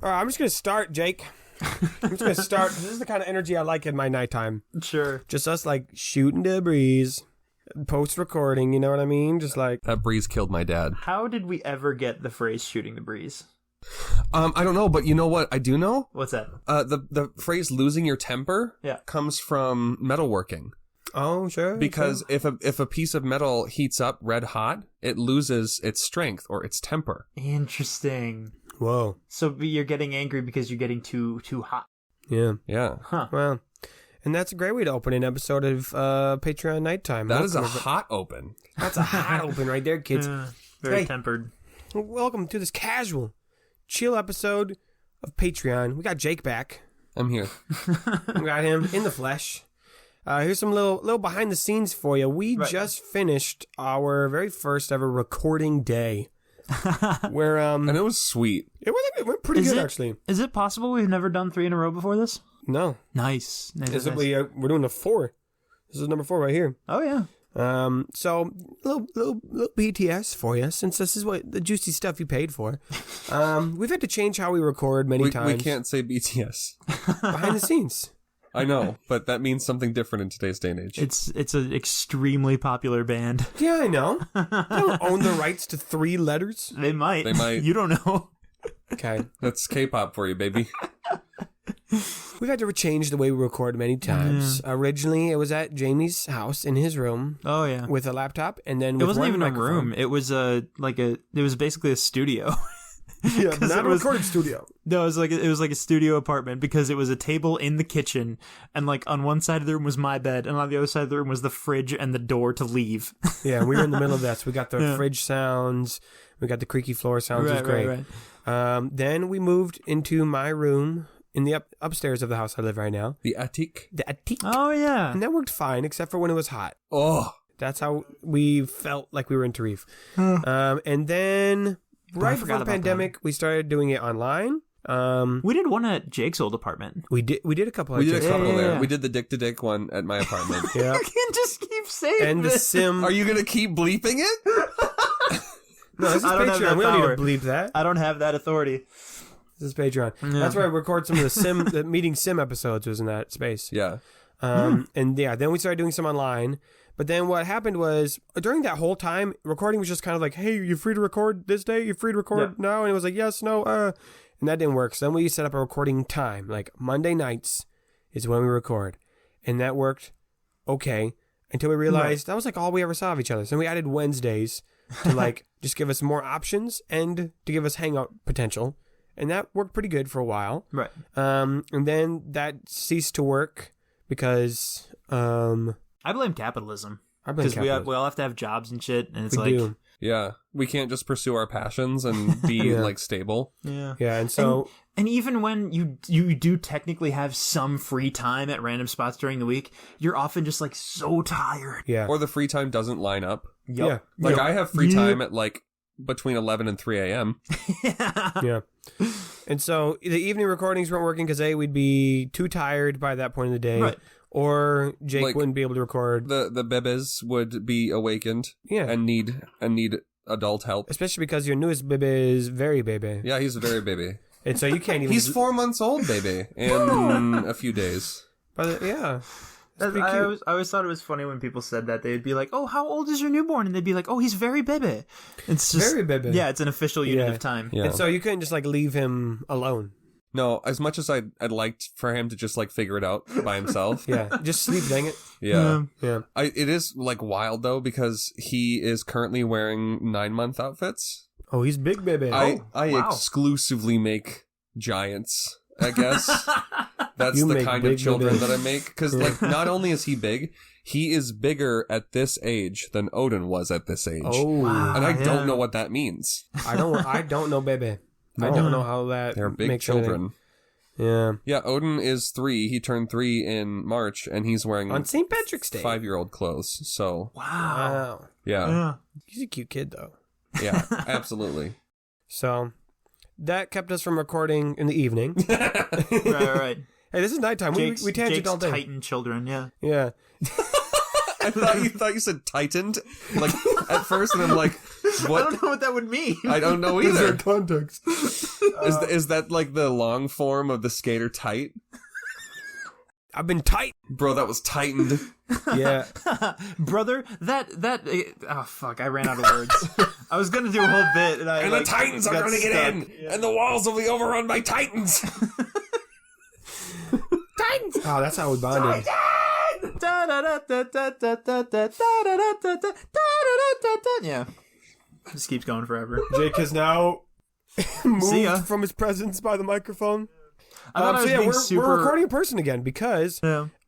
All right, I'm just going to start, Jake. I'm just going to start. This is the kind of energy I like in my nighttime. Sure. Just us, like, shooting the breeze, post-recording, you know what I mean? Just like... That breeze killed my dad. How did we ever get the phrase shooting the breeze? I don't know, but you know what I do know? What's that? The phrase losing your temper comes from metalworking. Oh, sure. Because if a piece of metal heats up red hot, it loses its strength or its temper. Interesting. Whoa. So you're getting angry because you're getting too hot. Yeah. Yeah. Huh. Well, and that's a great way to open an episode of Patreon Nighttime. That is a hot open. That's a hot open right there, kids. Very tempered. Welcome to this casual, chill episode of Patreon. We got Jake back. I'm here. We got him in the flesh. Here's some little behind the scenes for you. We just finished our very first ever recording day. Where and it was sweet. It went pretty good actually. Is it possible we've never done 3 in a row before this? No. Nice. We're doing a 4. This is number 4 right here. Oh yeah. So little BTS for you, since this is what the juicy stuff you paid for. We've had to change how we record many times. We can't say BTS. Behind the scenes. I know, but that means something different in today's day and age. It's an extremely popular band. Yeah, I know. They don't own the rights to 3 letters. They might. They might. You don't know. Okay. That's K-pop for you, baby. We've had to change the way we record many times. Yeah. Originally, it was at Jamie's house in his room. Oh yeah, with a laptop, and then with it wasn't even microphone. a room. It was it was basically a studio. Yeah, not a recording studio. No, it was like a studio apartment because it was a table in the kitchen, and like on one side of the room was my bed, and on the other side of the room was the fridge and the door to leave. Yeah, we were in the middle of that, so we got the fridge sounds, we got the creaky floor sounds. It was great. Right. Then we moved into my room in the upstairs of the house I live right now. The attic. The attic. Oh yeah, and that worked fine except for when it was hot. Oh, that's how we felt like we were in Tarif. And then. Right before the pandemic, we started doing it online. We did one at Jake's old apartment. We did a couple. We did a couple there. Yeah. We did the dick to dick one at my apartment. Yeah. You can just keep saying and this. The sim. Are you gonna keep bleeping it? No, this is Patreon. We don't need to bleep that. I don't have that authority. This is Patreon. Yeah. That's where I record some of the meeting sim episodes. Was in that space. Yeah. And then we started doing some online. But then what happened was, during that whole time, recording was just kind of like, hey, you free to record this day? You free to record now? And it was like, yes, no, and that didn't work. So then we set up a recording time. Like, Monday nights is when we record. And that worked okay until we realized that was like all we ever saw of each other. So we added Wednesdays to like just give us more options and to give us hangout potential. And that worked pretty good for a while. Right. And then that ceased to work because... I blame capitalism. Because we all have to have jobs and shit, and it's we do. Yeah, we can't just pursue our passions and be like stable. Yeah, and so and even when you do technically have some free time at random spots during the week, you're often just like so tired. Yeah, or the free time doesn't line up. Yep. Yeah, like I have free time at like between 11 and 3 a.m. Yeah. And so the evening recordings weren't working because we'd be too tired by that point in the day. Right. Or Jake wouldn't be able to record. The bebes would be awakened. Yeah. And need adult help. Especially because your newest baby is very baby. Yeah, he's a very baby. And so you can't even... He's 4 months old, baby. In a few days. But yeah. I always thought it was funny when people said that. They'd be like, oh, how old is your newborn? And they'd be like, oh, he's very baby. It's just... Very baby. Yeah, it's an official unit of time. Yeah. And so you couldn't just like leave him alone. No, as much as I'd liked for him to just like figure it out by himself. Yeah, just sleep, dang it. Yeah. It is like wild though because he is currently wearing 9-month outfits. Oh, he's big baby. I exclusively make giants, I guess. That's the kind of children that I make. Because like not only is he big, he is bigger at this age than Odin was at this age. Oh, wow. And I don't know what that means. I don't know, baby. I don't know how that They're big makes children. Anything. Yeah, Odin is 3. He turned 3 in March, and he's wearing on St. Patrick's Day 5-year-old clothes. So wow. Yeah. He's a cute kid though. Yeah, absolutely. So that kept us from recording in the evening. Right. Hey, this is nighttime. We tangent all day. Titan children, yeah. Yeah. I thought you said tightened, like at first, and I'm like, what? I don't know what that would mean. I don't know either. Context. Is that like the long form of the skater tight? I've been tight. Bro, that was tightened. Yeah. Brother, oh fuck, I ran out of words. I was gonna do a whole bit and the Titans are gonna get in! Yeah. And the walls will be overrun by Titans! Titans! Oh, that's how we bonded. Yeah. Just keeps going forever. Jake has now moved from his presence by the microphone. We're recording in person again because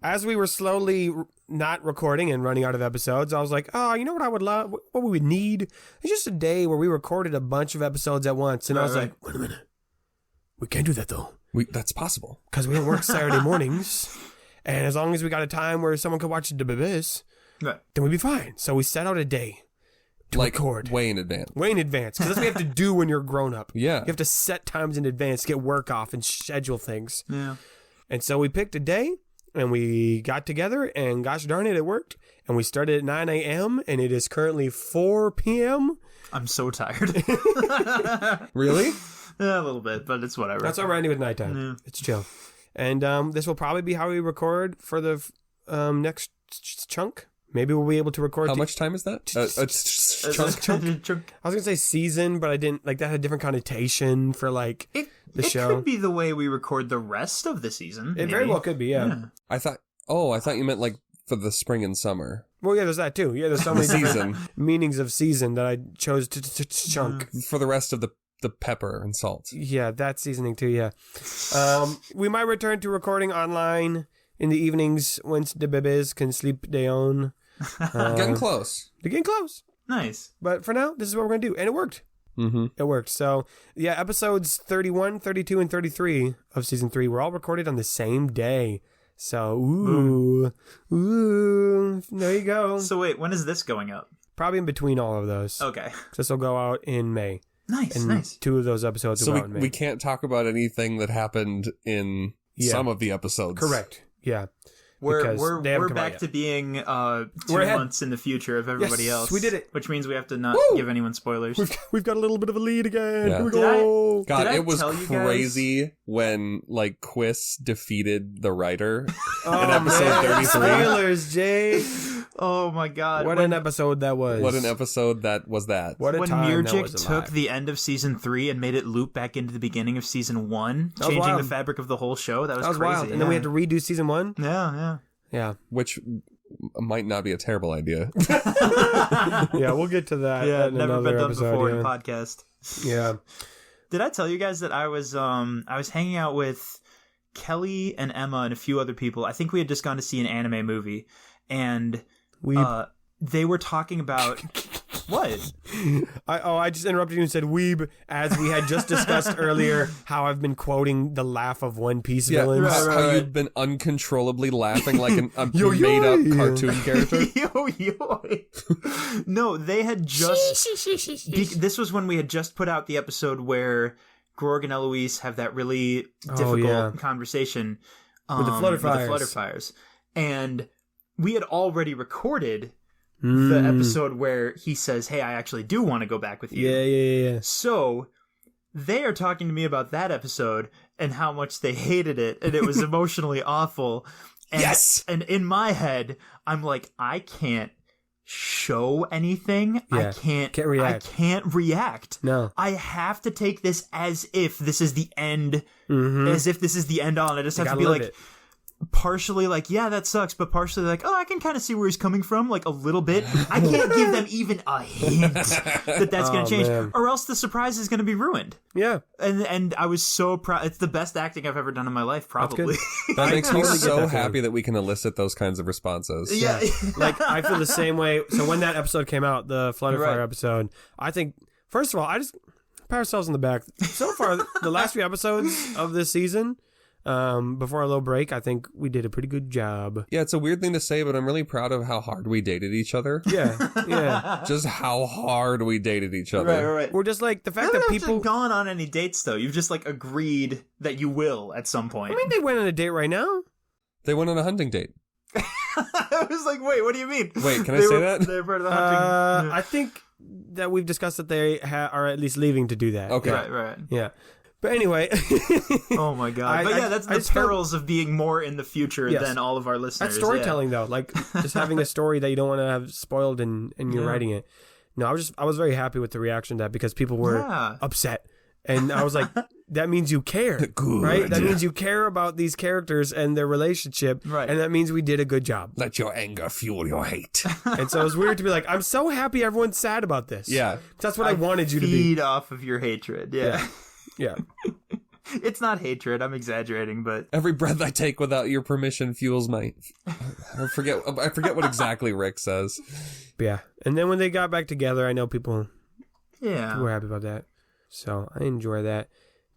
as we were slowly not recording and running out of episodes, I was like, oh, you know what I would love? What we would need? It's just a day where we recorded a bunch of episodes at once. And I was like, wait a minute. We can't do that, though. That's possible. Because we don't work Saturday mornings. And as long as we got a time where someone could watch the BBS, then we'd be fine. So we set out a day to record. Way in advance. Way in advance. Because that's what you have to do when you're a grown-up. Yeah. You have to set times in advance to get work off and schedule things. Yeah. And so we picked a day, and we got together, and gosh darn it, it worked. And we started at 9 a.m., and it is currently 4 p.m. I'm so tired. Really? Yeah, a little bit, but it's whatever. That's all right with nighttime. Yeah. It's chill. And this will probably be how we record for the next chunk. Maybe we'll be able to record. How much time is that? Chunk. I was gonna say season, but I didn't like that. Had a different connotation for like the show. It could be the way we record the rest of the season. It very well could be. Yeah. I thought you meant like for the spring and summer. Well, yeah, there's that too. Yeah, there's so many season meanings of season that I chose to chunk for the rest of the pepper and salt. Yeah, that seasoning too. Yeah. We might return to recording online in the evenings once the bebés can sleep down. Getting close. They're getting close. Nice. But for now, this is what we're going to do. And it worked. Mm-hmm. It worked. So, yeah, episodes 31, 32, and 33 of season 3 were all recorded on the same day. So, there you go. So, wait, when is this going up? Probably in between all of those. Okay. This will go out in May. Nice. 2 of those episodes will go out in May. We can't talk about anything that happened in some of the episodes. Correct. Yeah. We're back to being 2 months in the future of everybody else. We did it. Which means we have to not give anyone spoilers. We've got a little bit of a lead again. Yeah. Here we go. God, it was crazy when like Quiz defeated the writer in episode 33. Spoilers, Jay. Oh my God. What an episode that was. What an episode that was that. What a when time Mirjik took the end of season 3 and made it loop back into the beginning of season 1, changing the fabric of the whole show. That was crazy. Wild. And then we had to redo season 1. Yeah. Which might not be a terrible idea. Yeah, we'll get to that. Yeah, never been done before in a podcast. Yeah. Did I tell you guys that I was hanging out with Kelly and Emma and a few other people? I think we had just gone to see an anime movie, and they were talking about what? I just interrupted you and said weeb, as we had just discussed earlier how I've been quoting the laugh of One Piece villains. How you've been uncontrollably laughing like a made-up cartoon character. No, they had just... This was when we had just put out the episode where Gorg and Eloise have that really difficult conversation with the Flutterfires. And we had already recorded the episode where he says, hey, I actually do want to go back with you. Yeah. So they are talking to me about that episode and how much they hated it, and it was emotionally awful. And, yes! And in my head, I'm like, I can't show anything. Yeah. I can't react. I can't react. No. I have to take this as if this is the end, as if this is the end all. And I just have to be like... partially like, yeah, that sucks, but partially like, oh, I can kind of see where he's coming from, like a little bit. I can't give them even a hint that that's going to change, or else the surprise is going to be ruined. Yeah. And I was so proud. It's the best acting I've ever done in my life, probably. That makes me so happy that we can elicit those kinds of responses. Yeah. Like, I feel the same way. So when that episode came out, the Flutterfire episode, I think, first of all, I just pat ourselves on the back. So far, the last few episodes of this season, before our little break, I think we did a pretty good job. Yeah, it's a weird thing to say, but I'm really proud of how hard we dated each other. Yeah. Just how hard we dated each other. Right. We're just like the fact that people haven't gone on any dates though. You've just like agreed that you will at some point. I mean, they went on a date right now. They went on a hunting date. I was like, wait, what do you mean? Wait, can I say that? They're part of the hunting. I think that we've discussed that they are at least leaving to do that. Okay. Right. Yeah. But anyway. Oh my god. But yeah, that's the perils of being more in the future than all of our listeners. That's storytelling though. Like just having a story that you don't want to have spoiled and you're writing it. No, I was very happy with the reaction to that because people were upset. And I was like, that means you care, good. Right? That means you care about these characters and their relationship, right? And that means we did a good job. Let your anger fuel your hate. And so it was weird to be like, I'm so happy everyone's sad about this. Yeah. That's what I wanted you to be. Feed off of your hatred, yeah. It's not hatred, I'm exaggerating, but... Every breath I take without your permission fuels my... I forget what exactly Rick says. But yeah. And then when they got back together, I know people were happy about that. So I enjoy that.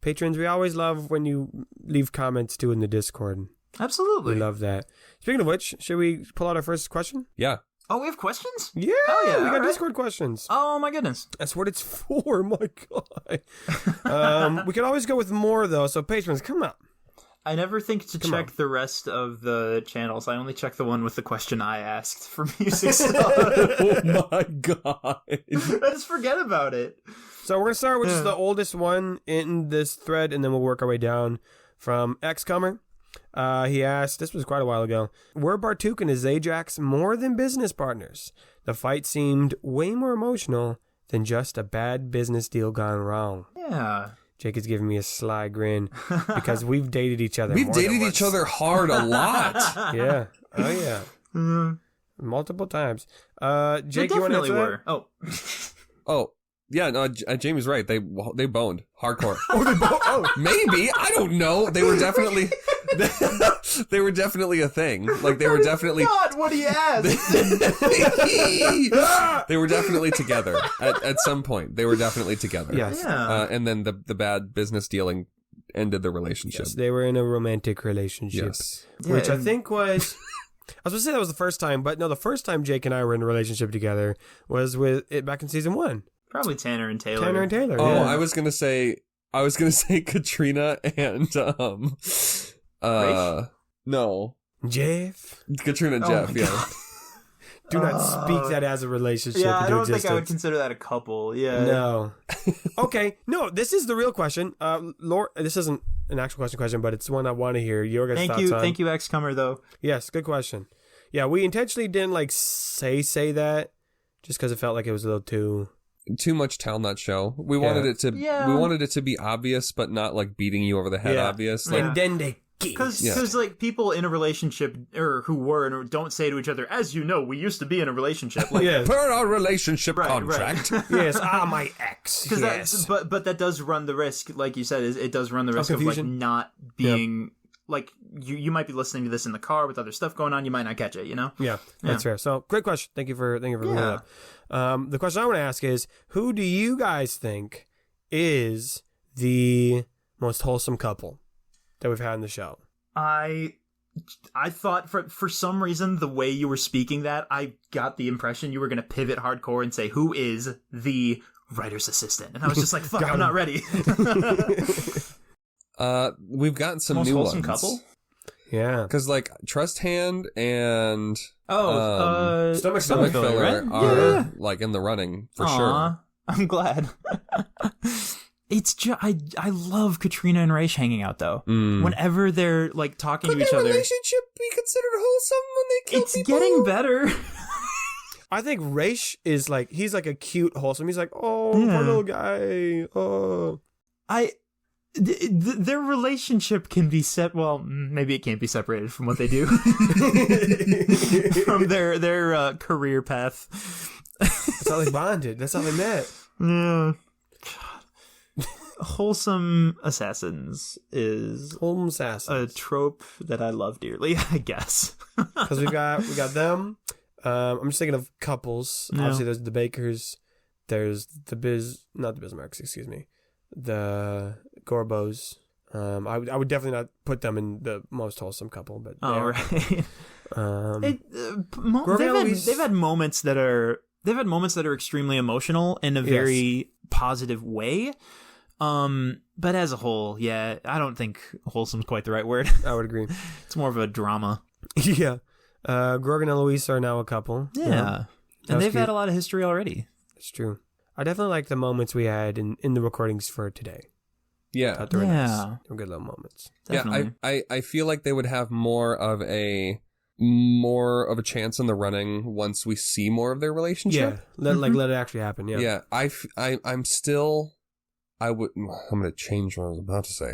Patrons, we always love when you leave comments too in the Discord. Absolutely. We love that. Speaking of which, should we pull out our first question? Yeah. Oh, we have questions? Yeah. Hell yeah. We got right. Discord questions. Oh my goodness. That's what it's for. My God. We could always go with more though. So patrons, come on. I never think to check the rest of the channels. I only check the one with the question I asked for music stuff. Oh my God. I just forget about it. So we're going to start with just the oldest one in this thread, and then we'll work our way down from Xcomer. He asked, this was quite a while ago, were Bartuk and his Ajax more than business partners? The fight seemed way more emotional than just a bad business deal gone wrong. Yeah. Jake is giving me a sly grin because we've dated each other. We've dated each other hard a lot. Yeah. Oh, yeah. Multiple times. Jake, you want to answer that? Oh. Yeah, no, Jamie's right. They boned hardcore. Maybe, I don't know. They were definitely a thing. Like they were definitely not what he asked. They were definitely together at some point. They were definitely together. Yes. Yeah. And then the bad business dealing ended the relationship. Yes, they were in a romantic relationship. Yes. Which I think was... I was going to say that was the first time, but no, the first time Jake and I were in a relationship together was with it back in season 1. Probably Tanner and Taylor. Oh, yeah. I was gonna say Katrina and no. Jeff. Katrina and Jeff, yeah. Do not speak that as a relationship. Yeah, I don't think I would consider that a couple. Yeah. No. Okay. No, this is the real question. Laura, this isn't an actual question, but it's one I want to hear your guys' thoughts on. Thank you, Xcomer, though. Yes, good question. Yeah, we intentionally didn't like say that just because it felt like it was a little too much tell nut show. We wanted it to be obvious, but not like beating you over the head obvious. Like, and then they because like people in a relationship or who were and don't say to each other, as you know, we used to be in a relationship. Like, per our relationship contract. Right. Yes, my ex. Yes. But that does run the risk, like you said, it does run the risk of like not being like you might be listening to this in the car with other stuff going on. You might not catch it, you know? Yeah, that's fair. So great question. Thank you for bringing that up. The question I want to ask is, who do you guys think is the most wholesome couple that we've had in the show? I thought for some reason the way you were speaking that, I got the impression you were going to pivot hardcore and say, who is the writer's assistant? And I was just like, fuck, I'm not ready. We've gotten some most new wholesome ones. Couple? Yeah. Because like Trust Hand and Stomach Filler are like in the running for sure. I'm glad. It's just I love Katrina and Raish hanging out though. Whenever they're like talking to each other, relationship be considered wholesome when they kill it's people? getting better. I think Raish is like he's like a cute wholesome. He's like, oh, poor little guy. Oh, their relationship can be well, maybe it can't be separated from what they do from their career path. That's how they bonded. That's how they met. Yeah. Wholesome Assassins is a trope that I love dearly, I guess. Because we got them. I'm just thinking of couples. Yeah. Obviously, there's the Bakers. There's the not the Bismarcks, excuse me. The Gorbos. I would definitely not put them in the most wholesome couple, but right. They've had moments that are extremely emotional in a very positive way. But as a whole, I don't think wholesome's quite the right word. I would agree. It's more of a drama. Yeah. Grogan and Luis are now a couple. Yeah. And they've had a lot of history already. It's true. I definitely like the moments we had in the recordings for today. Yeah. Thought they were nice. They were good little moments. Definitely. Yeah, I feel like they would have more of a chance in the running once we see more of their relationship. Yeah, let it actually happen. Yeah. Yeah, I'm going to change what I was about to say.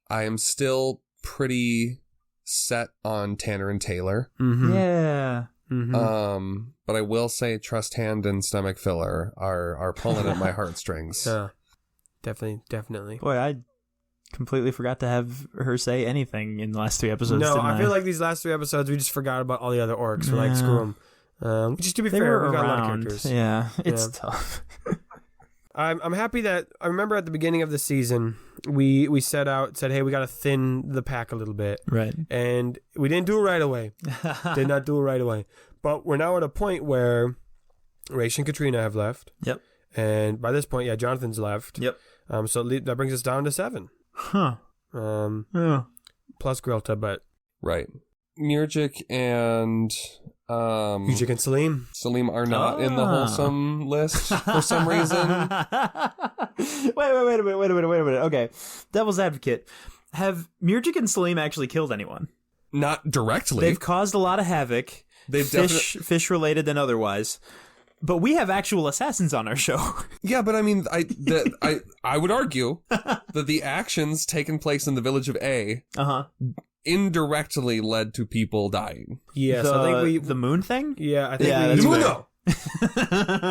I am still pretty set on Tanner and Taylor. Mm-hmm. Yeah. Mm-hmm. But I will say Trust Hand and Stomach Filler are pulling at my heartstrings. Yeah. Definitely. Boy, I completely forgot to have her say anything in the last 3 episodes. No, I feel like these last 3 episodes we just forgot about all the other orcs. We're like, screw them. Just to be fair, we've got a lot of characters. Yeah, it's tough. I'm happy that I remember at the beginning of the season we said, hey, we got to thin the pack a little bit. Right. And we didn't do it right away. Did not do it right away. But we're now at a point where Raish and Katrina have left. Yep. And by this point, Jonathan's left. Yep. So that brings us down to 7. Huh. Yeah. Plus Grilta, but right. Murgic and Murgic and Salim are not in the wholesome list for some reason. Wait a minute. Okay. Devil's advocate. Have Murgic and Salim actually killed anyone? Not directly. They've caused a lot of havoc. They've fish related and otherwise. But we have actual assassins on our show. Yeah, but I mean, I would argue that the actions taken place in the village of A indirectly led to people dying. Yes, I think the moon thing? Yeah, I think that's the moon.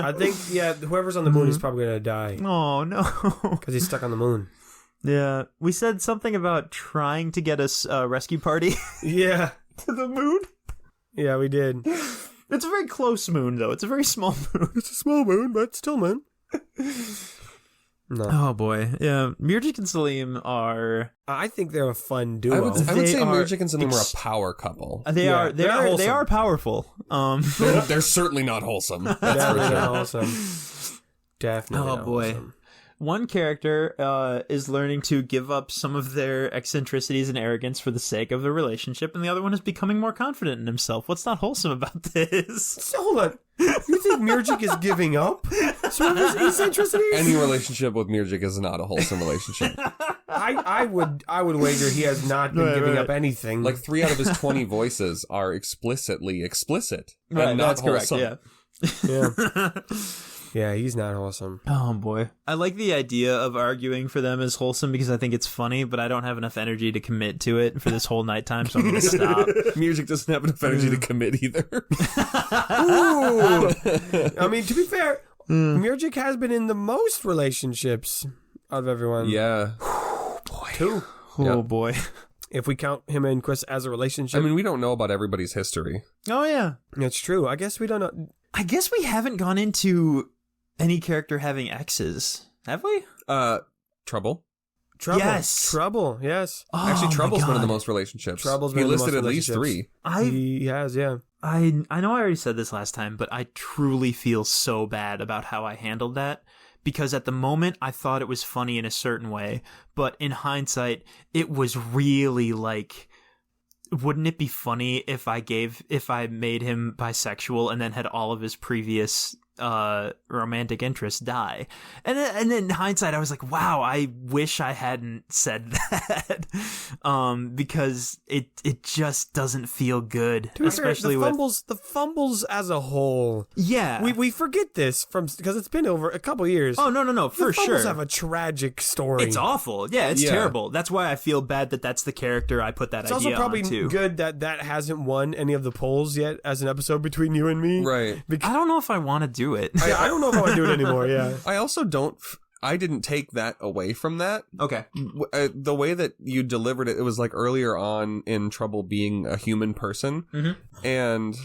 I think whoever's on the moon is probably gonna die. Oh no, because he's stuck on the moon. Yeah, we said something about trying to get us a rescue party. Yeah, to the moon. Yeah, we did. It's a very close moon, though. It's a very small moon. It's a small moon, but still moon. No. Oh, boy. Yeah. Murgic and Salim are... I think they're a fun duo. I would say Murgic and Salim are a power couple. They are powerful. They're certainly not wholesome. That's Definitely for sure. not wholesome. Definitely not boy. Wholesome. One character is learning to give up some of their eccentricities and arrogance for the sake of the relationship, and the other one is becoming more confident in himself. What's not wholesome about this? So, hold on. You think Murgic is giving up some of his eccentricities? Any relationship with Murgic is not a wholesome relationship. I would wager he has not been giving up anything. Like 3 out of his 20 voices are explicitly explicit. Right, and not that's wholesome. correct, yeah. Yeah, he's not wholesome. Oh, boy. I like the idea of arguing for them as wholesome because I think it's funny, but I don't have enough energy to commit to it for this whole nighttime, so I'm going to stop. Murgic doesn't have enough energy to commit either. Ooh. I mean, to be fair, Murgic has been in the most relationships out of everyone. Yeah. Boy. 2. Oh, boy. If we count him and Chris as a relationship. I mean, we don't know about everybody's history. Oh, yeah. That's true. I guess we don't know. I guess we haven't gone into any character having exes, have we? Trouble. Yes. Trouble, yes. Oh, actually, Trouble's one of the most relationships. Trouble's been listed the most at least 3. He has, yeah. I know I already said this last time, but I truly feel so bad about how I handled that. Because at the moment, I thought it was funny in a certain way. But in hindsight, it was really like... Wouldn't it be funny if I made him bisexual and then had all of his previous romantic interests die? And in hindsight, I was like, wow, I wish I hadn't said that. Because it just doesn't feel good. Especially the fumbles as a whole. Yeah. We forget this because it's been over a couple years. Oh, no, for sure. The fumbles have a tragic story. It's awful. Yeah, it's terrible. That's why I feel bad that that's the character I put that idea on to. It's also probably good that hasn't won any of the polls yet as an episode between you and me. Right. I don't know if I want to do it. I don't know if I want to do it anymore, yeah. I also don't... I didn't take that away from that. Okay. The way that you delivered it, it was like earlier on in Trouble being a human person. Mm-hmm. And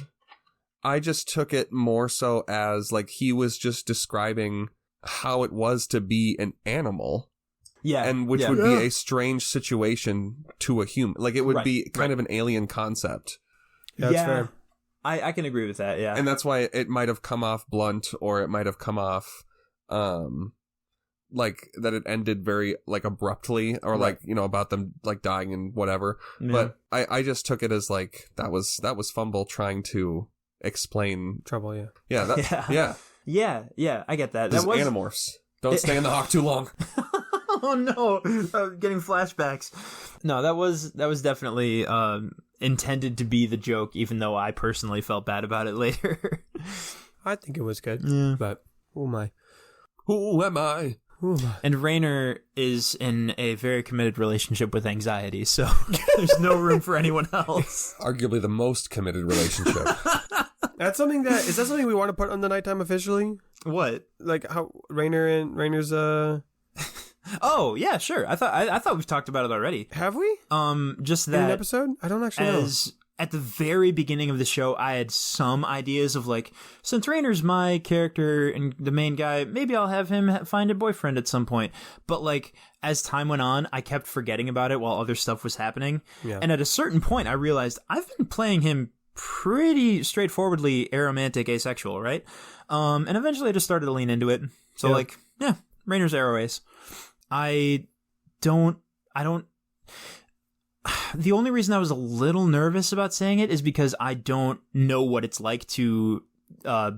I just took it more so as like he was just describing how it was to be an animal. Yeah. And which would be a strange situation to a human. Like it would be kind of an alien concept. Yeah, that's fair. I can agree with that, yeah. And that's why it might have come off blunt, or it might have come off like that it ended very like abruptly, or like, you know, about them like dying and whatever. Yeah. But I just took it as like that was Fumble trying to explain Trouble, yeah. Yeah, Yeah, I get that. That was Animorphs. Don't stay in the hawk too long. Oh no, I'm getting flashbacks. No, that was definitely intended to be the joke, even though I personally felt bad about it later. I think it was good, but who am I? Who am I? And Rainer is in a very committed relationship with anxiety, so there's no room for anyone else. Arguably the most committed relationship. Is that something we want to put on the nighttime officially? What? Like how Rainer's Oh, yeah, sure. I thought we've talked about it already. Have we? Just that in an episode? I don't actually know. At the very beginning of the show, I had some ideas of like, since Rainer's my character and the main guy, maybe I'll have him find a boyfriend at some point. But like, as time went on, I kept forgetting about it while other stuff was happening. Yeah. And at a certain point, I realized I've been playing him pretty straightforwardly aromantic, asexual, right? And eventually I just started to lean into it. So Rainer's Aroace. I don't the only reason I was a little nervous about saying it is because I don't know what it's like to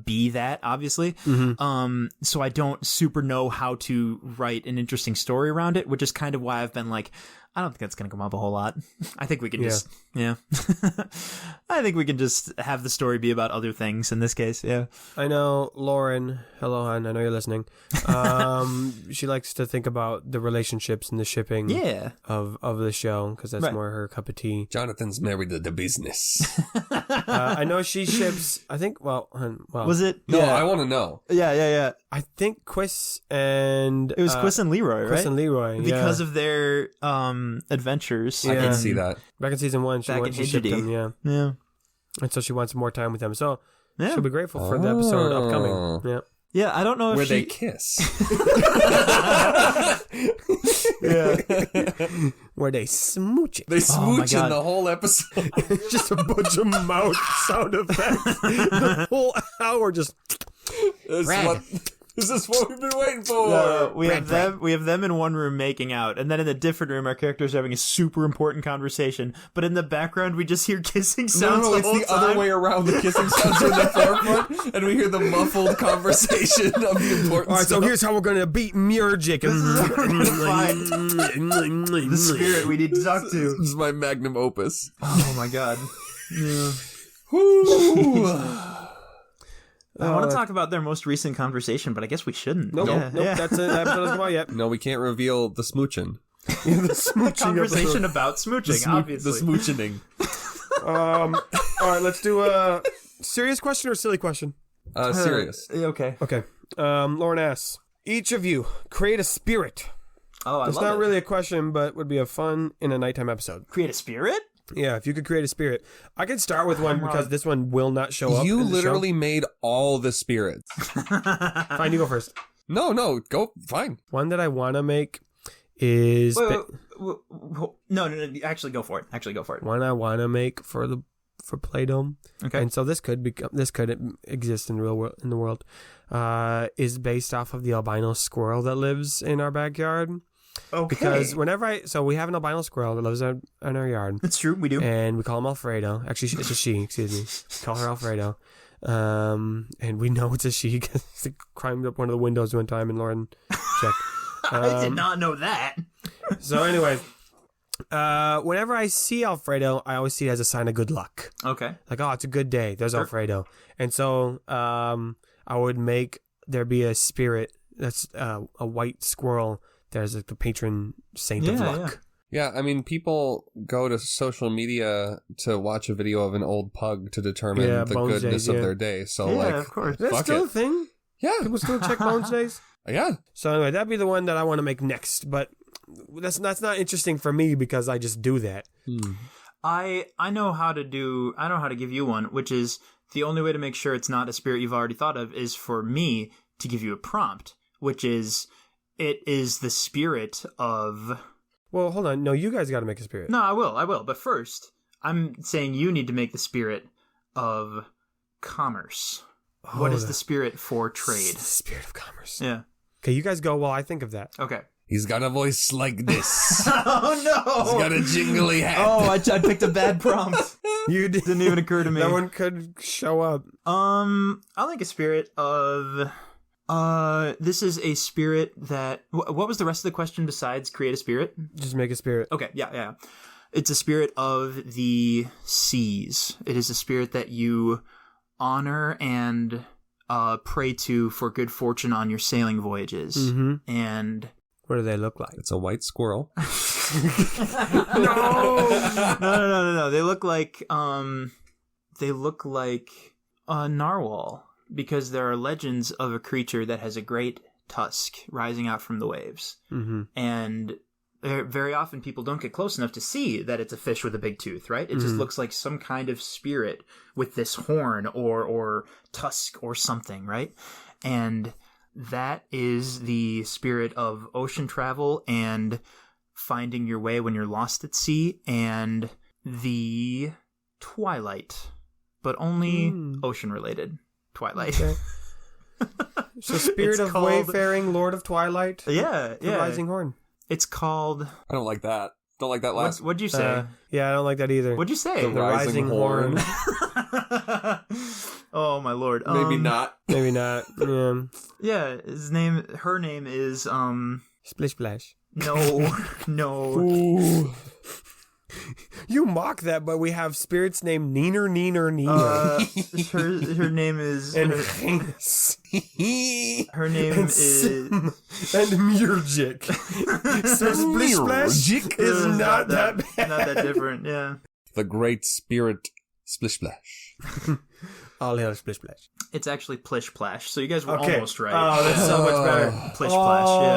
be that, obviously. Mm-hmm. So I don't super know how to write an interesting story around it, which is kind of why I've been like, I don't think that's going to come up a whole lot. I think we can I think we can just have the story be about other things in this case, yeah. I know Lauren, hello hon, I know you're listening. She likes to think about the relationships and the shipping of the show, because that's more her cup of tea. Jonathan's married to the business. I know she ships, I think, well. Was it? No, I want to know. Yeah. I think Quiss and... It was Quiss and Leroy, right? Quiss and Leroy, because of their adventures. I can see that. Back in season 1, she shipped them, yeah. And so she wants more time with them. So she'll be grateful for the episode upcoming. Yeah. Yeah, I don't know if where they kiss. Where they smooch. They smooch in the whole episode. Just a bunch of mouth sound effects. The whole hour just... This is what we've been waiting for. We have them in one room making out, and then in a different room, our characters are having a super important conversation. But in the background, we just hear kissing sounds. No, it's the other way around. The kissing sounds are in the forefront, and we hear the muffled conversation of the important. All right, stuff. so here's how we're going to beat Murgic. This is how we're going to find the spirit we need to talk to. This is my magnum opus. Oh my god. Yeah. I want to talk about their most recent conversation, but I guess we shouldn't. Nope. That's an episode doesn't come out yet. No, we can't reveal the smooching. The conversation about smooching, obviously. The smooching. All right, let's do a serious question or silly question? Serious. Okay. Lauren asks, each of you create a spirit. Oh, it's not really a question, but would be a fun in a nighttime episode. Create a spirit? Yeah, if you could create a spirit. I could start with one because this one will not show up. You literally made all the spirits. Fine, you go first. No, go. Fine. One that I want to make is... No, actually go for it. One I want to make for Playdome. Okay. And so this could exist in the world. Is based off of the albino squirrel that lives in our backyard. Okay. Because we have an albino squirrel that lives in our yard. That's true, we do. And we call him Alfredo. Actually, it's a she, excuse me. Call her Alfredo. And we know it's a she because they climbed up one of the windows one time and Lauren checked. I did not know that. So anyway, whenever I see Alfredo, I always see it as a sign of good luck. Okay. Like, oh, it's a good day. There's Alfredo. And so I would make there be a spirit that's a white squirrel. There's the patron saint of luck. Yeah, I mean, people go to social media to watch a video of an old pug to determine the goodness of their day. So, of course. That's still a thing? Yeah. People still check Bones Days? Yeah. So anyway, that'd be the one that I want to make next. But that's not interesting for me because I just do that. I know how to give you one, which is the only way to make sure it's not a spirit you've already thought of is for me to give you a prompt, which is... It is the spirit of... Well, hold on. No, you guys got to make a spirit. No, I will. But first, I'm saying you need to make the spirit of commerce. What is the spirit for trade? The spirit of commerce. Yeah. Okay, you guys go while I think of that. Okay. He's got a voice like this. Oh, no! He's got a jingly hat. Oh, I picked a bad prompt. You didn't even occur to me. That one could show up. I'll make a spirit of... This is a spirit that... What was the rest of the question besides create a spirit? Just make a spirit. Okay, yeah. It's a spirit of the seas. It is a spirit that you honor and pray to for good fortune on your sailing voyages. Mm-hmm. And... What do they look like? It's a white squirrel. No. They look like a narwhal, because there are legends of a creature that has a great tusk rising out from the waves. Mm-hmm. And very often people don't get close enough to see that it's a fish with a big tooth, right? It just looks like some kind of spirit with this horn or tusk or something, right? And that is the spirit of ocean travel and finding your way when you're lost at sea, and the twilight, but only ocean-related twilight. Okay. So spirit of wayfaring, Lord of Twilight. Yeah. Rising Horn. It's called... I don't like that. Don't like that last. What'd you say? Yeah, I don't like that either. What'd you say? The Rising Horn. Oh my lord. Maybe not. Maybe not. Yeah. Yeah, her name is Splish Splash. No. Ooh. You mock that, but we have spirits named Neener. Her name is and her name is and Murgic. So Splish Splash is not that bad. Not that different, yeah. The great spirit Splish Splash. All hail Splish Splash. It's actually Plish Plash, so you guys were okay. almost right. Oh, that's so much better. Plish Plash, yeah.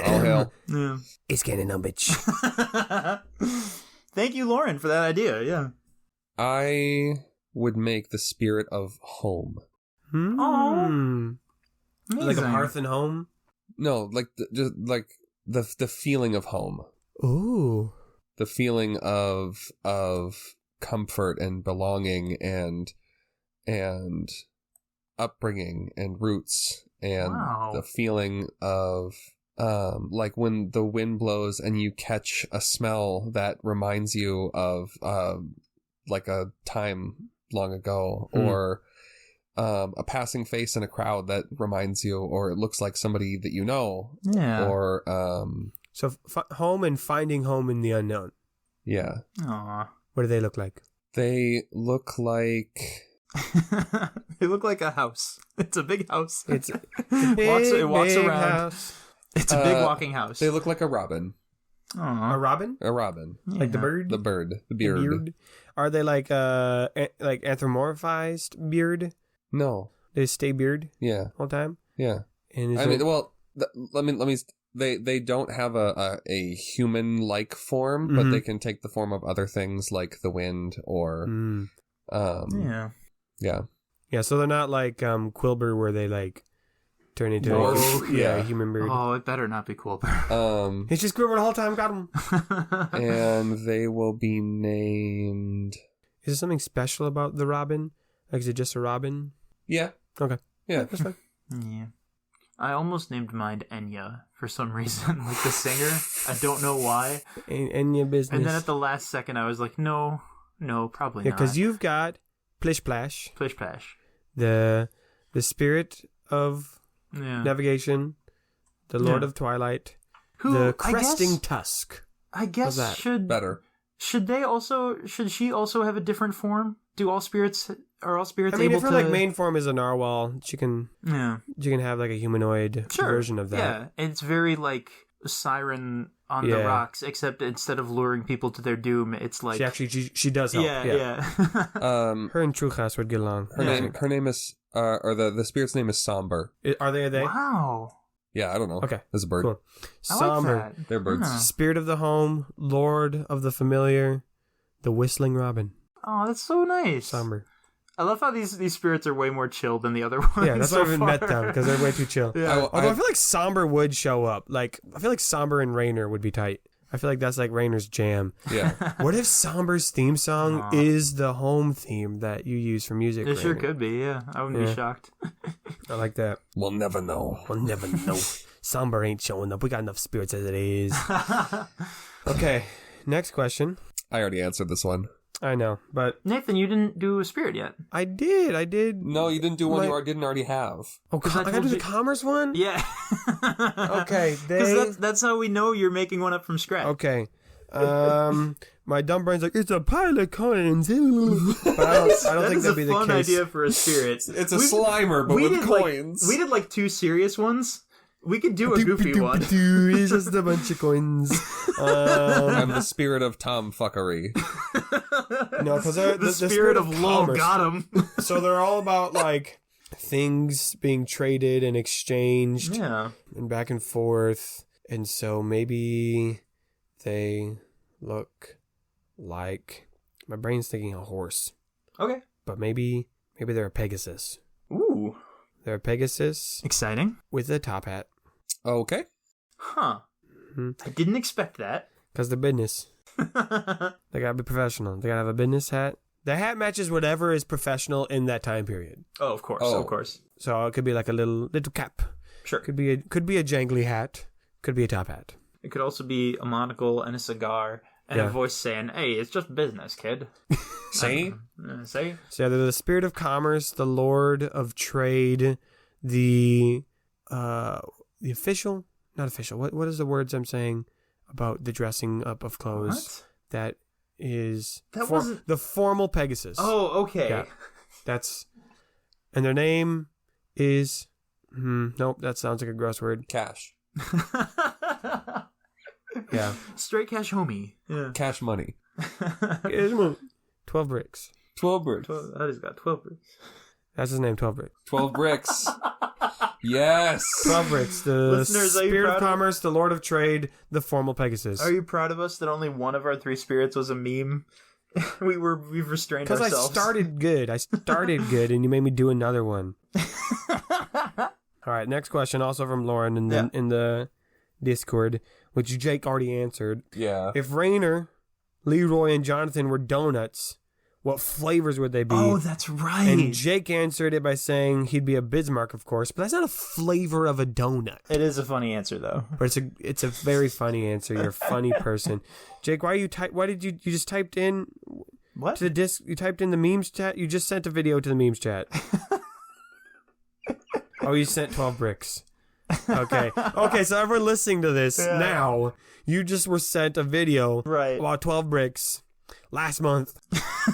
All hail. Yeah. It's getting a bitch. Thank you, Lauren, for that idea, yeah. I would make the spirit of home. Like a hearth and home? No, like the feeling of home. Ooh. The feeling of comfort and belonging and upbringing and roots, and the feeling of like when the wind blows and you catch a smell that reminds you of like a time long ago, or a passing face in a crowd that reminds you, or it looks like somebody that you know. Yeah. Or so home and finding home in the unknown. Yeah. Aww. What do they look like? They look like... They look like a house. It's a big house. It's it walks around. House. It's a big walking house. They look like a robin. Aww. A robin? A robin. Yeah. Like the bird? The bird. The beard. The beard? Are they like anthropomorphized beard? No. They stay beard? Yeah. All the time? Yeah. And let me they don't have a human-like form, but they can take the form of other things like the wind or yeah. Yeah, so they're not like Quilber where they like turn into a human bird. Oh, it better not be Quilber. It's just Quilber the whole time, got him. And they will be named... Is there something special about the robin? Like, is it just a robin? Yeah. Okay. Yeah. That's fine. Yeah. I almost named mine Enya for some reason, like the singer. I don't know why. Enya business. And then at the last second, I was like, no, probably not. Yeah, because you've got Plish Plash. Plish Plash. The spirit of navigation, the Lord of Twilight, the cresting tusk. I guess should she also have a different form? Are all spirits able if her to... like main form is a narwhal, she can have like a humanoid version of that. Yeah, and it's very like Siren on the rocks, except instead of luring people to their doom, it's like she does help. Yeah. Her and Truchas would get along. Her name is the spirit's name is Somber. Are they? Wow. Yeah, I don't know. Okay, it's a bird. Cool. Somber. Like that. They're birds. Spirit of the home, Lord of the familiar, the whistling robin. Oh, that's so nice. Somber. I love how these spirits are way more chill than the other ones. Yeah, that's why I haven't met them, because they're way too chill. Yeah. Although I feel like Somber would show up. Like, I feel like Somber and Rainer would be tight. I feel like that's like Rainer's jam. Yeah. What if Somber's theme song is the home theme that you use for music? It sure could be, yeah. I wouldn't be shocked. I like that. We'll never know. Somber ain't showing up. We got enough spirits as it is. Okay, next question. I already answered this one. I know, but Nathan, you didn't do a spirit yet. I did. No, you didn't do one you didn't already have. Oh, I gotta do the commerce one? Yeah. Okay, because that's how we know you're making one up from scratch. Okay. My dumb brain's like, it's a pile of coins. But I don't think that'd be the case. That's a fun idea for a spirit. It's a Slimer, but with coins. We did like 2 serious ones. We could do a goofy one. It's just a bunch of coins. I'm the spirit of tomfuckery. No, because the spirit of lol got him. So they're all about like things being traded and exchanged, and back and forth. And so maybe they look like, my brain's thinking a horse. Okay, but maybe they're a Pegasus. Ooh, they're a Pegasus. Exciting. With a top hat. Okay. Huh. Mm-hmm. I didn't expect that. Because they're business. They gotta be professional. They gotta have a business hat. The hat matches whatever is professional in that time period. Oh, of course, of course. So it could be like a little cap. Sure. Could be a jangly hat. Could be a top hat. It could also be a monocle and a cigar and a voice saying, "Hey, it's just business, kid." Say? Say? So they're the spirit of commerce, the lord of trade, the official, not official. What is the words I'm saying about the dressing up of clothes? What? That is wasn't the formal Pegasus. Oh, okay. Yeah. And their name is nope, that sounds like a gross word. Cash. Yeah. Straight cash homie. Yeah. Cash money. 12 bricks. 12 bricks. That has got 12 bricks. That's his name, 12 bricks. 12 bricks. Yes. 12 bricks. The Listeners, spirit of commerce, the lord of trade, the formal Pegasus. Are you proud of us that only one of our 3 spirits was a meme? We've restrained ourselves. Because I started good. And you made me do another one. All right, next question, also from Lauren in the Discord, which Jake already answered. Yeah. If Rainer, Leroy, and Jonathan were donuts, what flavors would they be? Oh, that's right. And Jake answered it by saying he'd be a Bismarck, of course, but that's not a flavor of a donut. It is a funny answer, though. But it's a very funny answer. You're a funny person. Jake, why did you just typed in what? To the disc? You typed in the memes chat? You just sent a video to the memes chat. Oh, you sent 12 bricks. Okay, so everyone listening to this now, you just were sent a video about 12 bricks last month.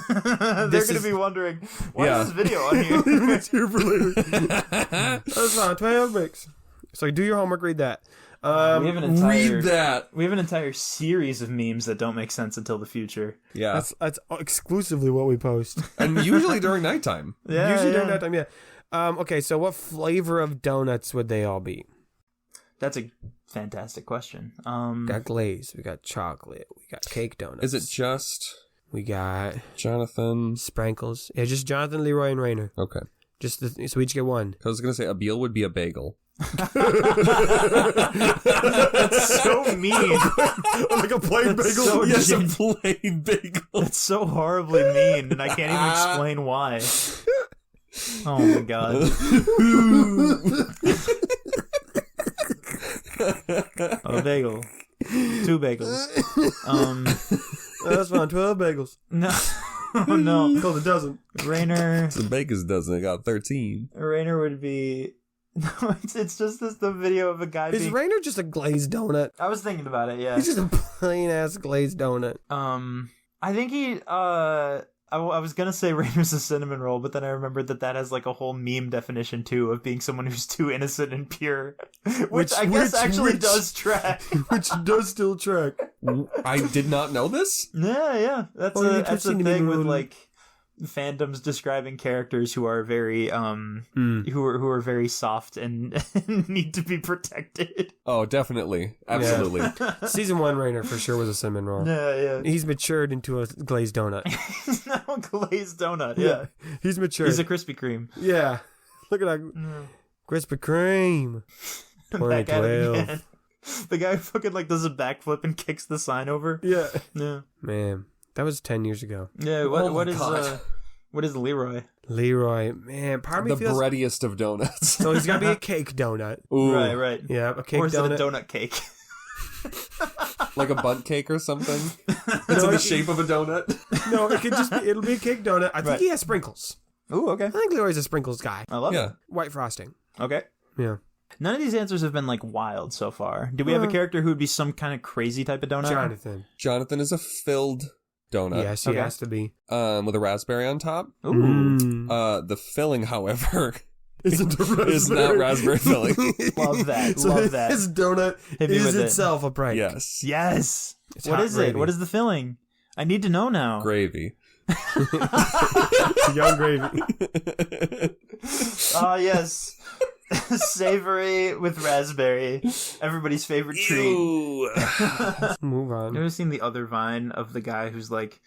They're going to be wondering, why is this video on here? It's here for later. That's fine, 12 bricks. So do your homework, read that. Read that. We have an entire series of memes that don't make sense until the future. Yeah. That's exclusively what we post. And usually during nighttime. During nighttime, yeah. Okay, so what flavor of donuts would they all be? That's a fantastic question. We got glazed, we got chocolate, we got cake donuts. Is it just... We got... Jonathan... Sprinkles. Yeah, just Jonathan, Leroy, and Rainer. Okay. So we each get one. I was going to say, Abil would be a bagel. That's so mean. Like a plain bagel? So yes, a plain bagel. That's so horribly mean, and I can't even explain why. Oh my god. A bagel. 2 bagels. That's fine, 12 bagels. No. Oh no. It's called a dozen. Rainer. It's a baker's dozen. I got 13. Rainer would be... No, it's just the video of a guy Is Rainer just a glazed donut? I was thinking about it, yeah. He's just a plain-ass glazed donut. I think he... I was gonna say Rainer's a cinnamon roll, but then I remembered that has like a whole meme definition too of being someone who's too innocent and pure, which I guess actually does track. Which does still track. I did not know this. Yeah, that's a thing with like fandoms describing characters who are very who are very soft and need to be protected. Oh, definitely, absolutely. Yeah. Season 1 Rainer for sure was a cinnamon roll. Yeah. He's matured into a glazed donut. He's now a glazed donut. Yeah. He's matured. He's a Krispy Kreme. Yeah. Look at that Krispy Kreme. 2012. The guy who fucking like does a backflip and kicks the sign over. Yeah. Man. That was 10 years ago. Yeah, what is Leroy? Leroy, man, part of me feels... The breadiest of donuts. So he's got to be a cake donut. Ooh. Right. Yeah, a cake donut. Or is it a donut cake? Like a bunt cake or something? It's in the shape of a donut. No, it'll be a cake donut. I think he has sprinkles. Ooh, okay. I think Leroy's a sprinkles guy. I love it. White frosting. Okay. Yeah. None of these answers have been like wild so far. Do we have a character who would be some kind of crazy type of donut? Jonathan is a filled donut. Yes, he has to be. With a raspberry on top. Ooh. The filling, however, is not raspberry filling. Love that. So Love that. His donut is itself a prank. Yes. Yes. What is gravy. it? What is the filling? I need to know now. Gravy. Young gravy. Oh, yes. Savory with raspberry. Everybody's favorite treat. Let's move on. You ever seen the other Vine of the guy who's like,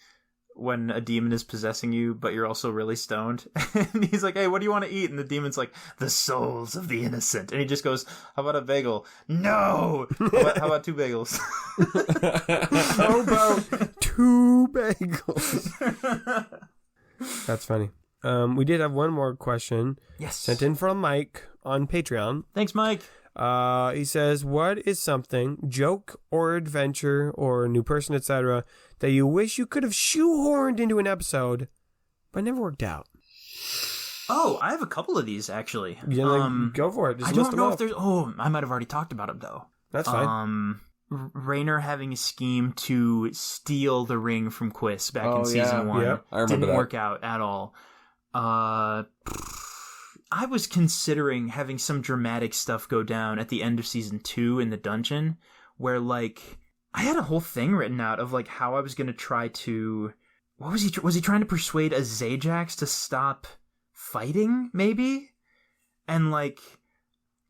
when a demon is possessing you, but you're also really stoned? And he's like, hey, what do you want to eat? And the demon's like, the souls of the innocent. And he just goes, how about a bagel? No! How about 2 bagels? How about 2 bagels? That's funny. We did have one more question. Yes. Sent in from Mike on Patreon. Thanks, Mike. He says, what is something, joke or adventure or new person, etc., that you wish you could have shoehorned into an episode, but never worked out? Oh, I have a couple of these, actually. Yeah, go for it. Just I don't know if there's... Oh, I might have already talked about them, though. That's fine. Raynor having a scheme to steal the ring from Quiz back in season 1. Yeah, I remember Didn't work out at all. I was considering having some dramatic stuff go down at the end of season 2 in the dungeon, where, like, I had a whole thing written out of, like, how I was going to try to... What was he... Was he trying to persuade a Zajax to stop fighting, maybe? And, like,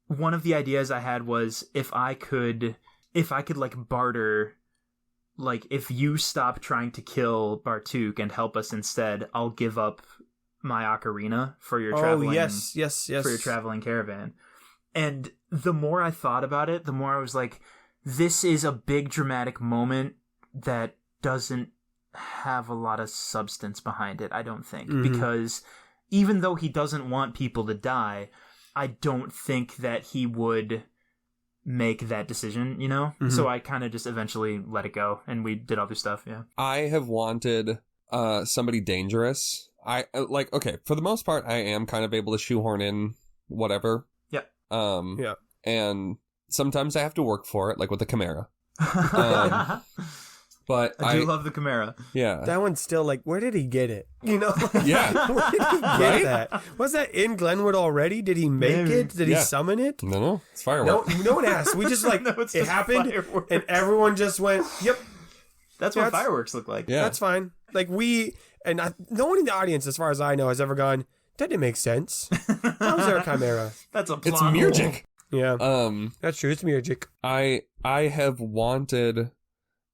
one of the ideas I had was if I could, like, barter... Like, if you stop trying to kill Bartuk and help us instead, I'll give up my ocarina for your traveling. Oh, yes. For your traveling caravan. And the more I thought about it, the more I was like, this is a big dramatic moment that doesn't have a lot of substance behind it, I don't think. Mm-hmm. Because even though he doesn't want people to die, I don't think that he would make that decision, you know? Mm-hmm. So I kind of just eventually let it go, and we did other stuff, yeah. I have wanted somebody dangerous. Okay, for the most part, I am kind of able to shoehorn in whatever. Yeah. Yeah. And sometimes I have to work for it, like with the Chimera. But I do love the Chimera. Yeah. That one's still like, where did he get it? You know? Yeah. Where did he get that? Was that in Glenwood already? Did he make it? Did he summon it? No. It's fireworks. No one asked. We just like, it happened, fireworks. And everyone just went, yep. That's what fireworks look like. Yeah. That's fine. Like no one in the audience, as far as I know, has ever gone, that didn't make sense. How's there a Chimera? That's a plot. It's music. Yeah. That's true. It's music. I have wanted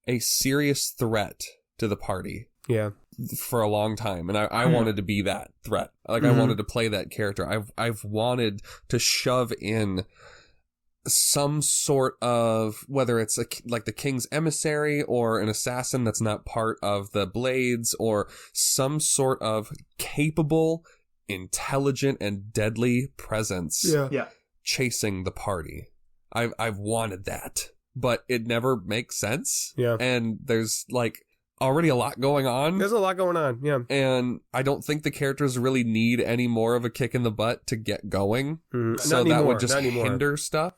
a serious threat to the party. Yeah. For a long time. And I wanted to be that threat. Like, I wanted to play that character. I've wanted to shove in some sort of, whether it's like the king's emissary or an assassin that's not part of the Blades, or some sort of capable, intelligent, and deadly presence chasing the party. I've wanted that, but it never makes sense. Yeah. And there's like already a lot going on. There's a lot going on, yeah. And I don't think the characters really need any more of a kick in the butt to get going. So that would just hinder stuff.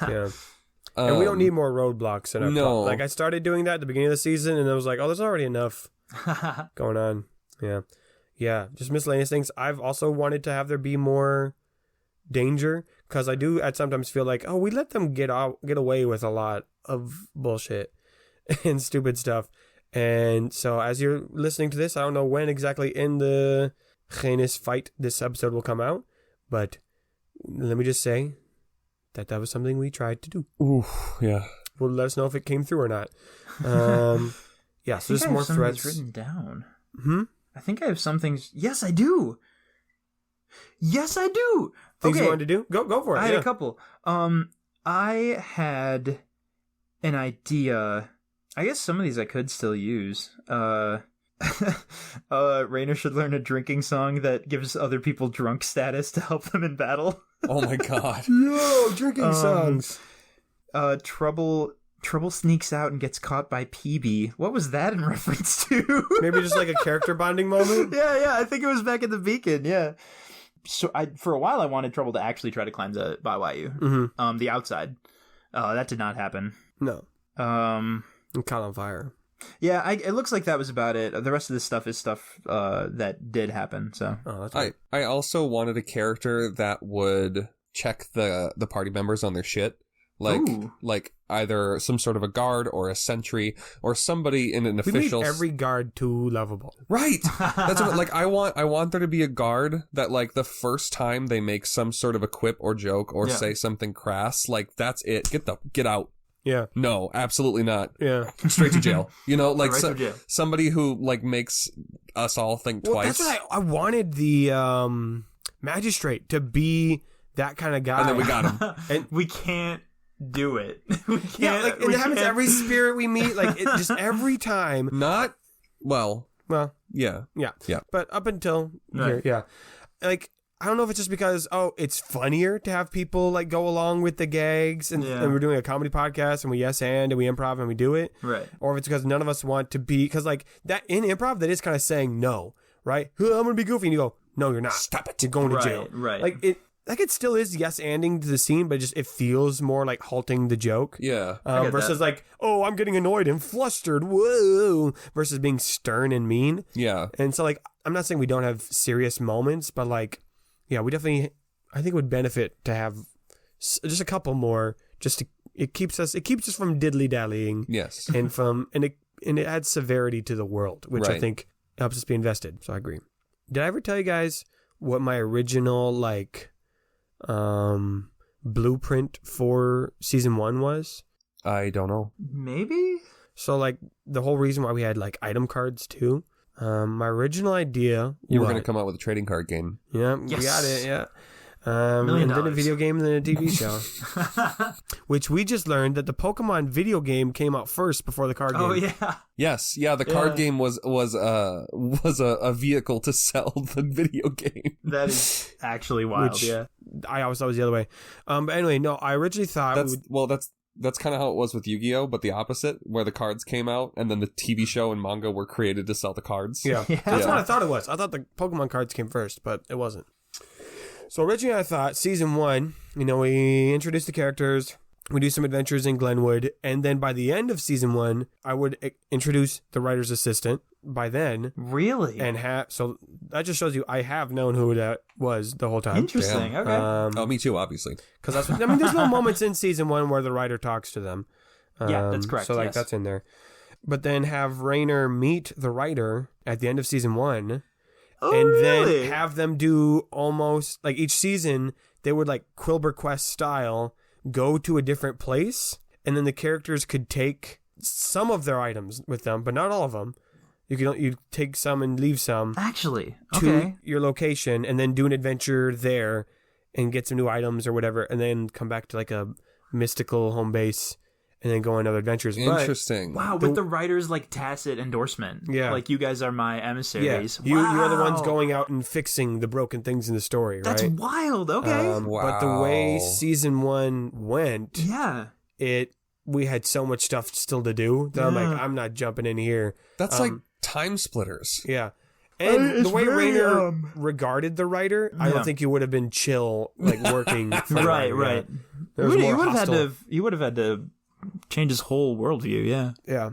Yeah. And we don't need more roadblocks in our plot. Like, I started doing that at the beginning of the season, and I was like, oh, there's already enough going on. Yeah. Yeah, just miscellaneous things. I've also wanted to have there be more danger, because I do sometimes feel like, oh, we let them get away with a lot of bullshit and stupid stuff. And so as you're listening to this, I don't know when exactly in the Genis fight this episode will come out, but let me just say that was something we tried to do. Ooh, yeah. Well, let us know if it came through or not. Yeah, so there's more threats written down. I think I have some things. Yes, I do. Yes, I do. Things you wanted to do? Go for it. I had a couple. I had an idea. I guess some of these I could still use. Raynor should learn a drinking song that gives other people drunk status to help them in battle. Oh my god. Yo, drinking songs. Trouble Trouble sneaks out and gets caught by PB. What was that in reference to? Maybe just like a character bonding moment? Yeah, I think it was back at the beacon, yeah. So for a while I wanted Trouble to actually try to climb the Bawayu, the outside. That did not happen. No. I'm caught on fire. Yeah, it looks like that was about it. The rest of this stuff is stuff that did happen, so. Oh, that's right. I also wanted a character that would check the party members on their shit. Like either some sort of a guard or a sentry or somebody in an official. We made every guard too lovable. Right. That's what, like I want there to be a guard that like the first time they make some sort of a quip or joke or say something crass, like that's it. Get out. Yeah. No, absolutely not. Yeah. Straight to jail. You know, like right somebody who like makes us all think twice. That's what I wanted the magistrate to be that kind of guy. And then we got him. And we can't do it. We can't. Yeah, like, and it happens every spirit we meet. Like, it just every time. Well, yeah. But up until here, yeah. Like, I don't know if it's just because, it's funnier to have people, like, go along with the gags, and we're doing a comedy podcast, and we and we improv, and we do it. Right. Or if it's because none of us want to be, because, like, that in improv, that is kind of saying no, right? I'm going to be goofy, and you go, no, you're not. Stop it. You're going to jail. Right. Like, it still is yes-anding to the scene, but it feels more like halting the joke. Yeah. Versus like, I'm getting annoyed and flustered, whoa, versus being stern and mean. Yeah. And so, like, I'm not saying we don't have serious moments, but, like, yeah, we definitely, I think it would benefit to have just a couple more, it keeps us from diddly-dallying. Yes. And it adds severity to the world, which I think helps us be invested. So I agree. Did I ever tell you guys what my original, like, blueprint for season 1 was? I don't know. Maybe? So, like, the whole reason why we had, like, item cards too, my original idea you were going to come out with a trading card game. Yeah, yes. We got it, yeah. $1 million. And then a video game and then a TV show. Which we just learned that the Pokemon video game came out first before the card game. Oh, yeah. Yes, yeah, the card game was a vehicle to sell the video game. That is actually wild, Which yeah. I always thought it was the other way. But anyway, no, I originally thought... That's kind of how it was with Yu-Gi-Oh!, but the opposite, where the cards came out and then the TV show and manga were created to sell the cards. Yeah. That's what I thought it was. I thought the Pokemon cards came first, but it wasn't. So originally I thought season 1, we introduce the characters, we do some adventures in Glenwood, and then by the end of season 1, I would introduce the writer's assistant by then. Really? And so that just shows you I have known who that was the whole time. Interesting. Damn. Okay. Me too, obviously. Because that's what, there's little moments in season 1 where the writer talks to them. Yeah, that's correct. So that's in there. But then have Rainer meet the writer at the end of season 1. And then have them do almost like each season they would like Quilber Quest style go to a different place, and then the characters could take some of their items with them, but not all of them. You take some and leave some to your location, and then do an adventure there and get some new items or whatever, and then come back to like a mystical home base. And then go on other adventures. Interesting. Wow, with the writer's like tacit endorsement. Yeah. Like, you guys are my emissaries. Yeah. You're the ones going out and fixing the broken things in the story, right? That's wild. Okay. Wow. But the way season 1 went, we had so much stuff still to do that I'm like, I'm not jumping in here. That's like time splitters. Yeah. And the way Rainer regarded the writer, I don't think he would have been chill, like working. For right. He would have had to change his whole worldview, yeah. Yeah.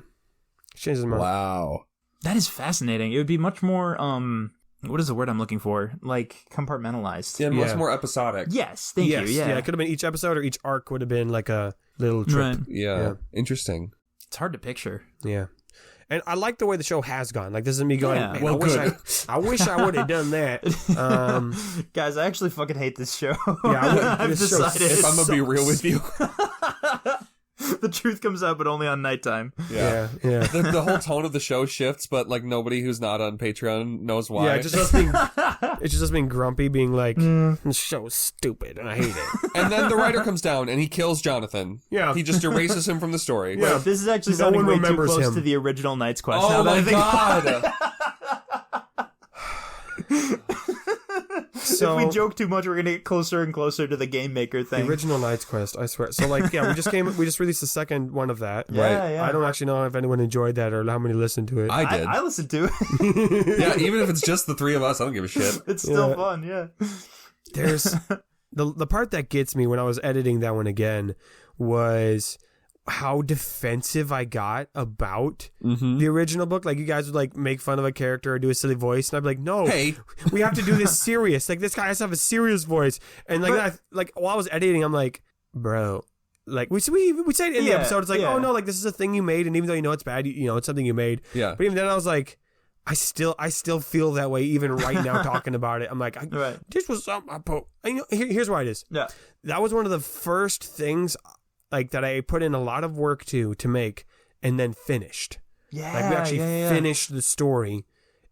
Change his mind. Wow. That is fascinating. It would be much more, what is the word I'm looking for? Like, compartmentalized. Yeah, much more episodic. Yes, thank you, yeah. Yeah, it could have been each episode or each arc would have been like a little trip. Right. Yeah. Interesting. It's hard to picture. Yeah. And I like the way the show has gone. Like, this is me going, well, I wish I would have done that. Guys, I actually fucking hate this show. Yeah, I've decided. If I'm going to be real with you. The truth comes out, but only on nighttime. Yeah. The whole tone of the show shifts, but like nobody who's not on Patreon knows why. Yeah, it's just us being grumpy, being like, this show is stupid and I hate it. And then the writer comes down and he kills Jonathan. Yeah. He just erases him from the story. Yeah. This is actually sounding way too close to the original Knight's Quest. Oh my god! So if we joke too much, we're gonna get closer and closer to the game maker thing. the original Knight's Quest, I swear. So like, yeah, we just released the second one of that. Yeah. I don't actually know if anyone enjoyed that or how many listened to it. I did. I listened to it. Yeah, even if it's just the three of us, I don't give a shit. It's still fun. Yeah. There's the part that gets me when I was editing that one again was how defensive I got about the original book. Like, you guys would like make fun of a character or do a silly voice, and I'd be like, no, Hey, we have to do this serious. Like, this guy has to have a serious voice. And like, while I was editing, I'm like, bro, like we say it in the episode. It's like, oh no, like this is a thing you made, and even though you know it's bad, you know it's something you made. Yeah. But even then, I was like, I still feel that way even right now talking about it. I'm like, this was something I put. You know, here's why it is. Yeah. That was one of the first things like that I put in a lot of work to make and then finished. Yeah. Like, we actually finished the story,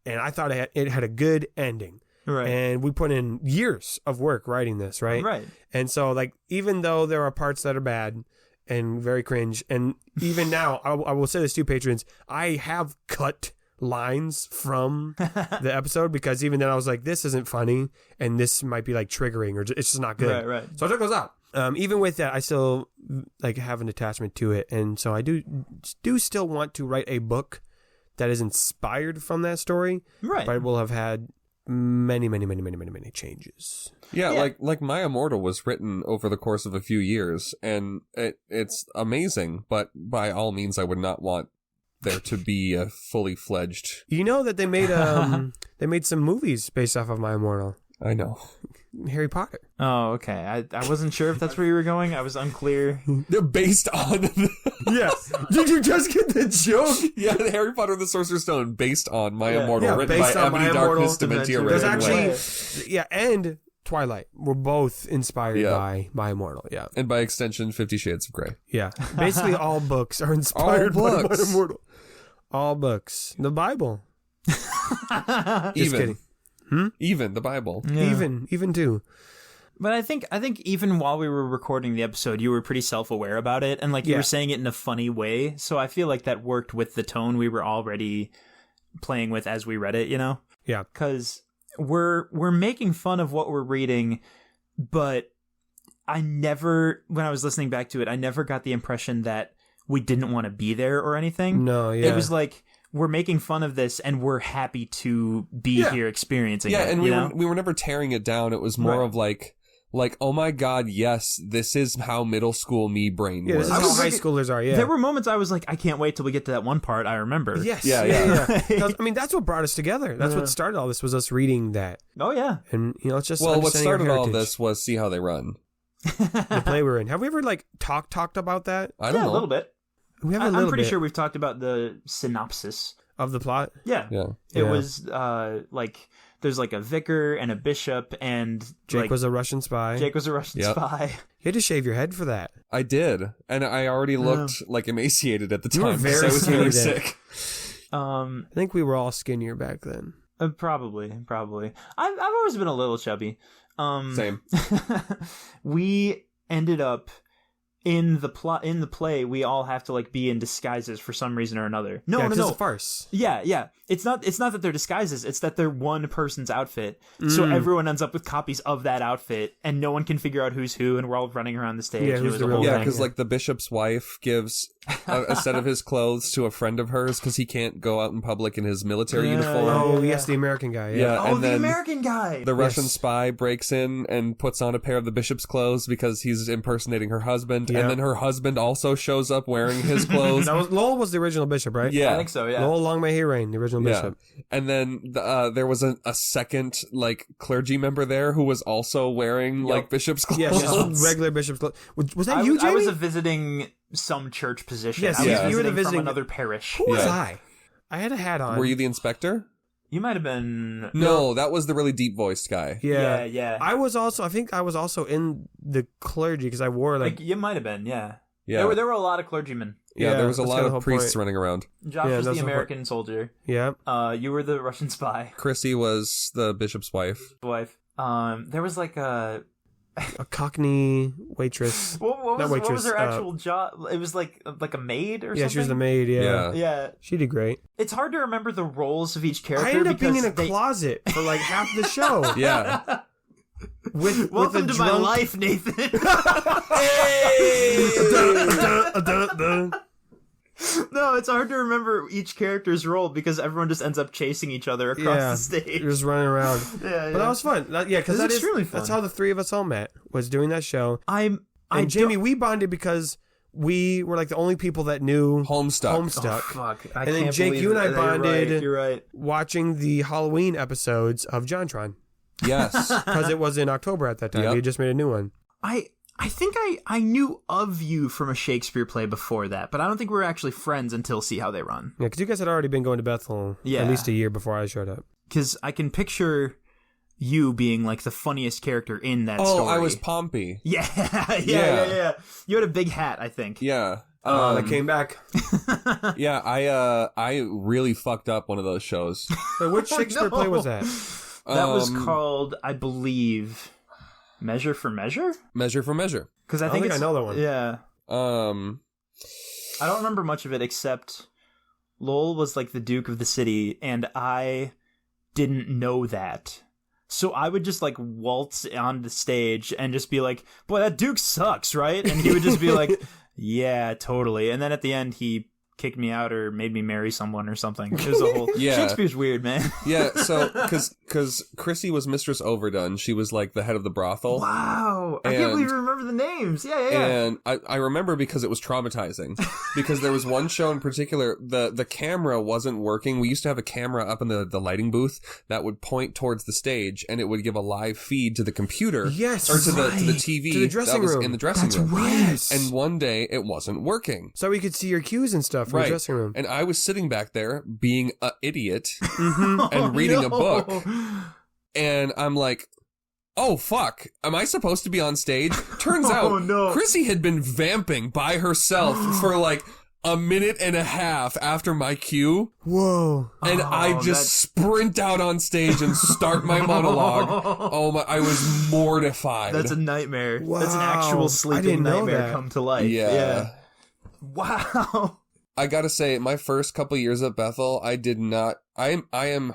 and I thought it had a good ending. Right. And we put in years of work writing this, right? Right. And so, like, even though there are parts that are bad and very cringe, and even now, I will say this to patrons, I have cut lines from the episode because even then I was like, this isn't funny, and this might be like triggering, or it's just not good. Right. So I took those out. Even with that, I still like have an attachment to it, and so I do still want to write a book that is inspired from that story. Right. But I will have had many changes. Yeah, like My Immortal was written over the course of a few years, and it's amazing, but by all means I would not want there to be a fully fledged... You know that they made some movies based off of My Immortal. I know. Harry Potter. Oh, okay. I wasn't sure if that's where you were going. I was unclear. They're based on... Yes. Did you just get the joke? Yeah, the Harry Potter and the Sorcerer's Stone, based on My Immortal, written by based on Ebony My Darkness Immortal. Dementia. There's Red actually... Yeah, and Twilight were both inspired by My Immortal. Yeah. And by extension, 50 Shades of Grey. Yeah. Basically, all books are inspired by My Immortal. All books. The Bible. Just kidding. Even the Bible. Yeah. Even too. But I think even while we were recording the episode, you were pretty self-aware about it, and like you were saying it in a funny way. So I feel like that worked with the tone we were already playing with as we read it, you know? Yeah. Because we're making fun of what we're reading, but I never, when I was listening back to it, I never got the impression that we didn't want to be there or anything. No, yeah. It was like, we're making fun of this and we're happy to be here experiencing it. Yeah, and we were never tearing it down. It was more of like, oh my god, yes, this is how middle school me brain works. This is how high schoolers are, There were moments I was like, I can't wait till we get to that one part I remember. Yes. Yeah. 'Cause, I mean, that's what brought us together. That's what started all this, was us reading that. Oh, yeah. And, you know, it's just... Well, what started all heritage. this was See How They Run. The play we're in. Have we ever, like, talked about that? I don't know. A little bit. We have I'm pretty sure we've talked about the synopsis. Of the plot? Yeah. It was, like... There's like a vicar and a bishop, and Jake was a Russian spy. Jake was a Russian spy. You had to shave your head for that. I did, and I already looked like emaciated at the time. You were very I was skinny really then. sick. I think we were all skinnier back then. Probably. I've always been a little chubby. Same. We ended up in the play. We all have to like be in disguises for some reason or another. No. It's a farce. Yeah. It's not that they're disguises. It's that they're one person's outfit. So everyone ends up with copies of that outfit, and no one can figure out who's who. And we're all running around the stage. Yeah, and it who's was the a real whole guy. Yeah, thing. because like the bishop's wife gives a set of his clothes to a friend of hers because he can't go out in public in his military uniform. Oh, yes, the American guy. Yeah, Oh, and the then American guy. the Russian spy breaks in and puts on a pair of the bishop's clothes because he's impersonating her husband, and then her husband also shows up wearing his clothes. Lowell was the original bishop, right? Yeah, I think so. Yeah. Lowell Long May He Reign, the original bishop. And then there was a second like clergy member there who was also wearing like bishop's clothes. Yeah, just regular bishop's clothes. Was that you, I Jamie? was visiting some church position. Yes, I was you were the from visiting another parish. Who was I? I had a hat on. Were you the inspector? You might have been. No, that was the really deep voiced guy. Yeah. I think I was also in the clergy because I wore like you might have been. Yeah. Yeah. There were a lot of clergymen. Yeah, there was a that's lot kinda of the whole priests point. running around. Josh Yeah, was that's the the American soldier. Yeah. You were the Russian spy Chrissy was the bishop's wife. wife. There was like a Cockney waitress. what Not was waitress, her actual job? It was like a maid or something. Yeah, she was the maid. Yeah. Yeah. She did great. It's hard to remember the roles of each character. I ended up being in a because closet for like half the show. Yeah. Welcome to my life, Nathan. No, it's hard to remember each character's role because everyone just ends up chasing each other across the stage. Just running around. But that was fun. Because that's extremely fun. That's how the three of us all met, was doing that show. Jamie, we bonded because we were like the only people that knew Homestuck. Oh, fuck. And then Jake, you and I bonded watching the Halloween episodes of JonTron. Yes. Because it was in October at that time. Yep. We had just made a new one. I think I knew of you from a Shakespeare play before that, but I don't think we were actually friends until See How They Run. Yeah, because you guys had already been going to Bethel at least a year before I showed up. Because I can picture you being like the funniest character in that story. Oh, I was Pompey. Yeah. You had a big hat, I think. Yeah. That came back. Yeah, I really fucked up one of those shows. So which Shakespeare play was that? That was called, I believe... Measure for Measure? Measure for Measure. Because I think I know that one. Yeah. I don't remember much of it except Lowell was like the Duke of the city, and I didn't know that. So I would just like waltz on the stage and just be like, boy, that Duke sucks, right? And he would just be like, yeah, totally. And then at the end, he kicked me out or made me marry someone or something. It was a whole... Shakespeare's weird, man. Yeah, so, because Chrissy was Mistress Overdone. She was, like, the head of the brothel. Wow. I can't believe you remember the names. Yeah. And I remember because it was traumatizing. Because there was one show in particular, the camera wasn't working. We used to have a camera up in the lighting booth that would point towards the stage, and it would give a live feed to the computer. Yes, or to the TV. To the dressing room. In the dressing room. That's right. Yes. And one day, it wasn't working. So we could see your cues and stuff from the dressing room. And I was sitting back there being an idiot and reading a book. And I'm like, oh, fuck. Am I supposed to be on stage? Turns out, Chrissy had been vamping by herself for like a minute and a half after my cue. Whoa. And I just sprint out on stage and start my monologue. Oh my, I was mortified. That's a nightmare. Wow. That's an actual sleeping nightmare come to life. Yeah. Wow. I gotta say, my first couple years at Bethel, I did not... I am,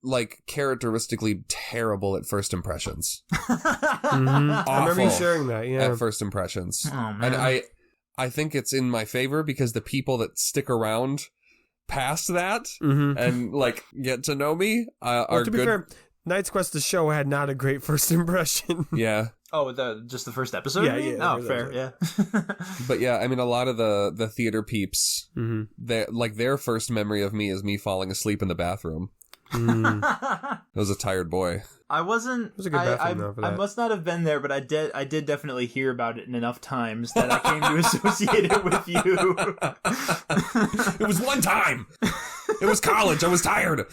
like, characteristically terrible at first impressions. I remember you sharing that, at first impressions. Oh, man. And I think it's in my favor because the people that stick around past that and, like, get to know me are to be good. fair, Knight's Quest, the show, had not a great first impression. Yeah. Oh, just the first episode? Yeah. Oh, fair, yeah. But yeah, I mean, a lot of the theater peeps, their first memory of me is me falling asleep in the bathroom. I was a tired boy. I wasn't... It was a good bathroom, though, for that. I must not have been there, but I did definitely hear about it enough times that I came to associate it with you. It was one time! It was college, I was tired!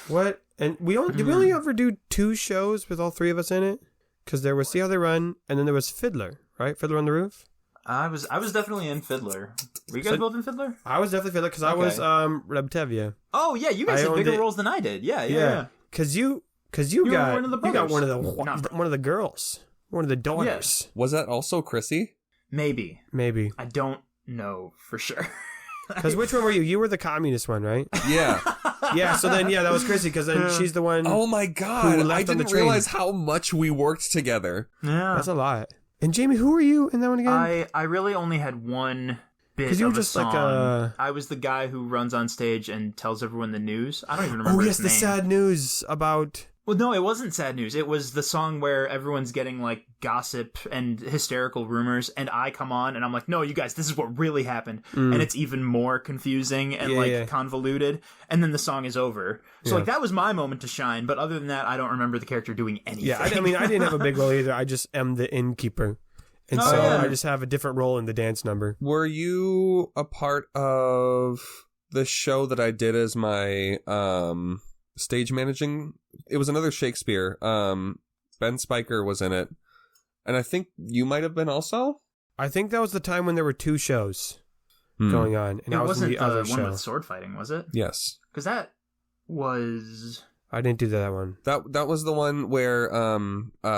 What? And did we only ever do 2 shows with all 3 of us in it? Because there was See How They Run, and then there was Fiddler, right? Fiddler on the Roof? I was definitely in Fiddler. Were you guys both in Fiddler? I was definitely Fiddler because I was Rebtevia. Oh yeah, you guys had bigger roles than I did. Yeah. Because you got one of the girls, one of the daughters. Yeah. Was that also Chrissy? Maybe. I don't know for sure. Because which one were you? You were the communist one, right? Yeah. Yeah, so then, that was Chrissy, because then she's the one. Oh my God. I didn't realize how much we worked together. Yeah. That's a lot. And Jamie, who were you in that one again? I really only had one bit Because you were just song. like I was the guy who runs on stage and tells everyone the news. I don't even remember his name. the sad news about... Well, no, it wasn't sad news. It was the song where everyone's getting, like, gossip and hysterical rumors, and I come on, and I'm like, no, you guys, this is what really happened. And it's even more confusing and, convoluted, and then the song is over. So, like, that was my moment to shine, but other than that, I don't remember the character doing anything. Yeah, I didn't have a big role either. I just am the innkeeper. And I just have a different role in the dance number. Were you a part of the show that I did as my stage managing? It was another Shakespeare. Ben Spiker was in it. And I think you might have been also? I think that was the time when there were 2 shows going on. And it I was wasn't in the other one show. with sword fighting, was it? Yes. Because that was... I didn't do that one. That was the one where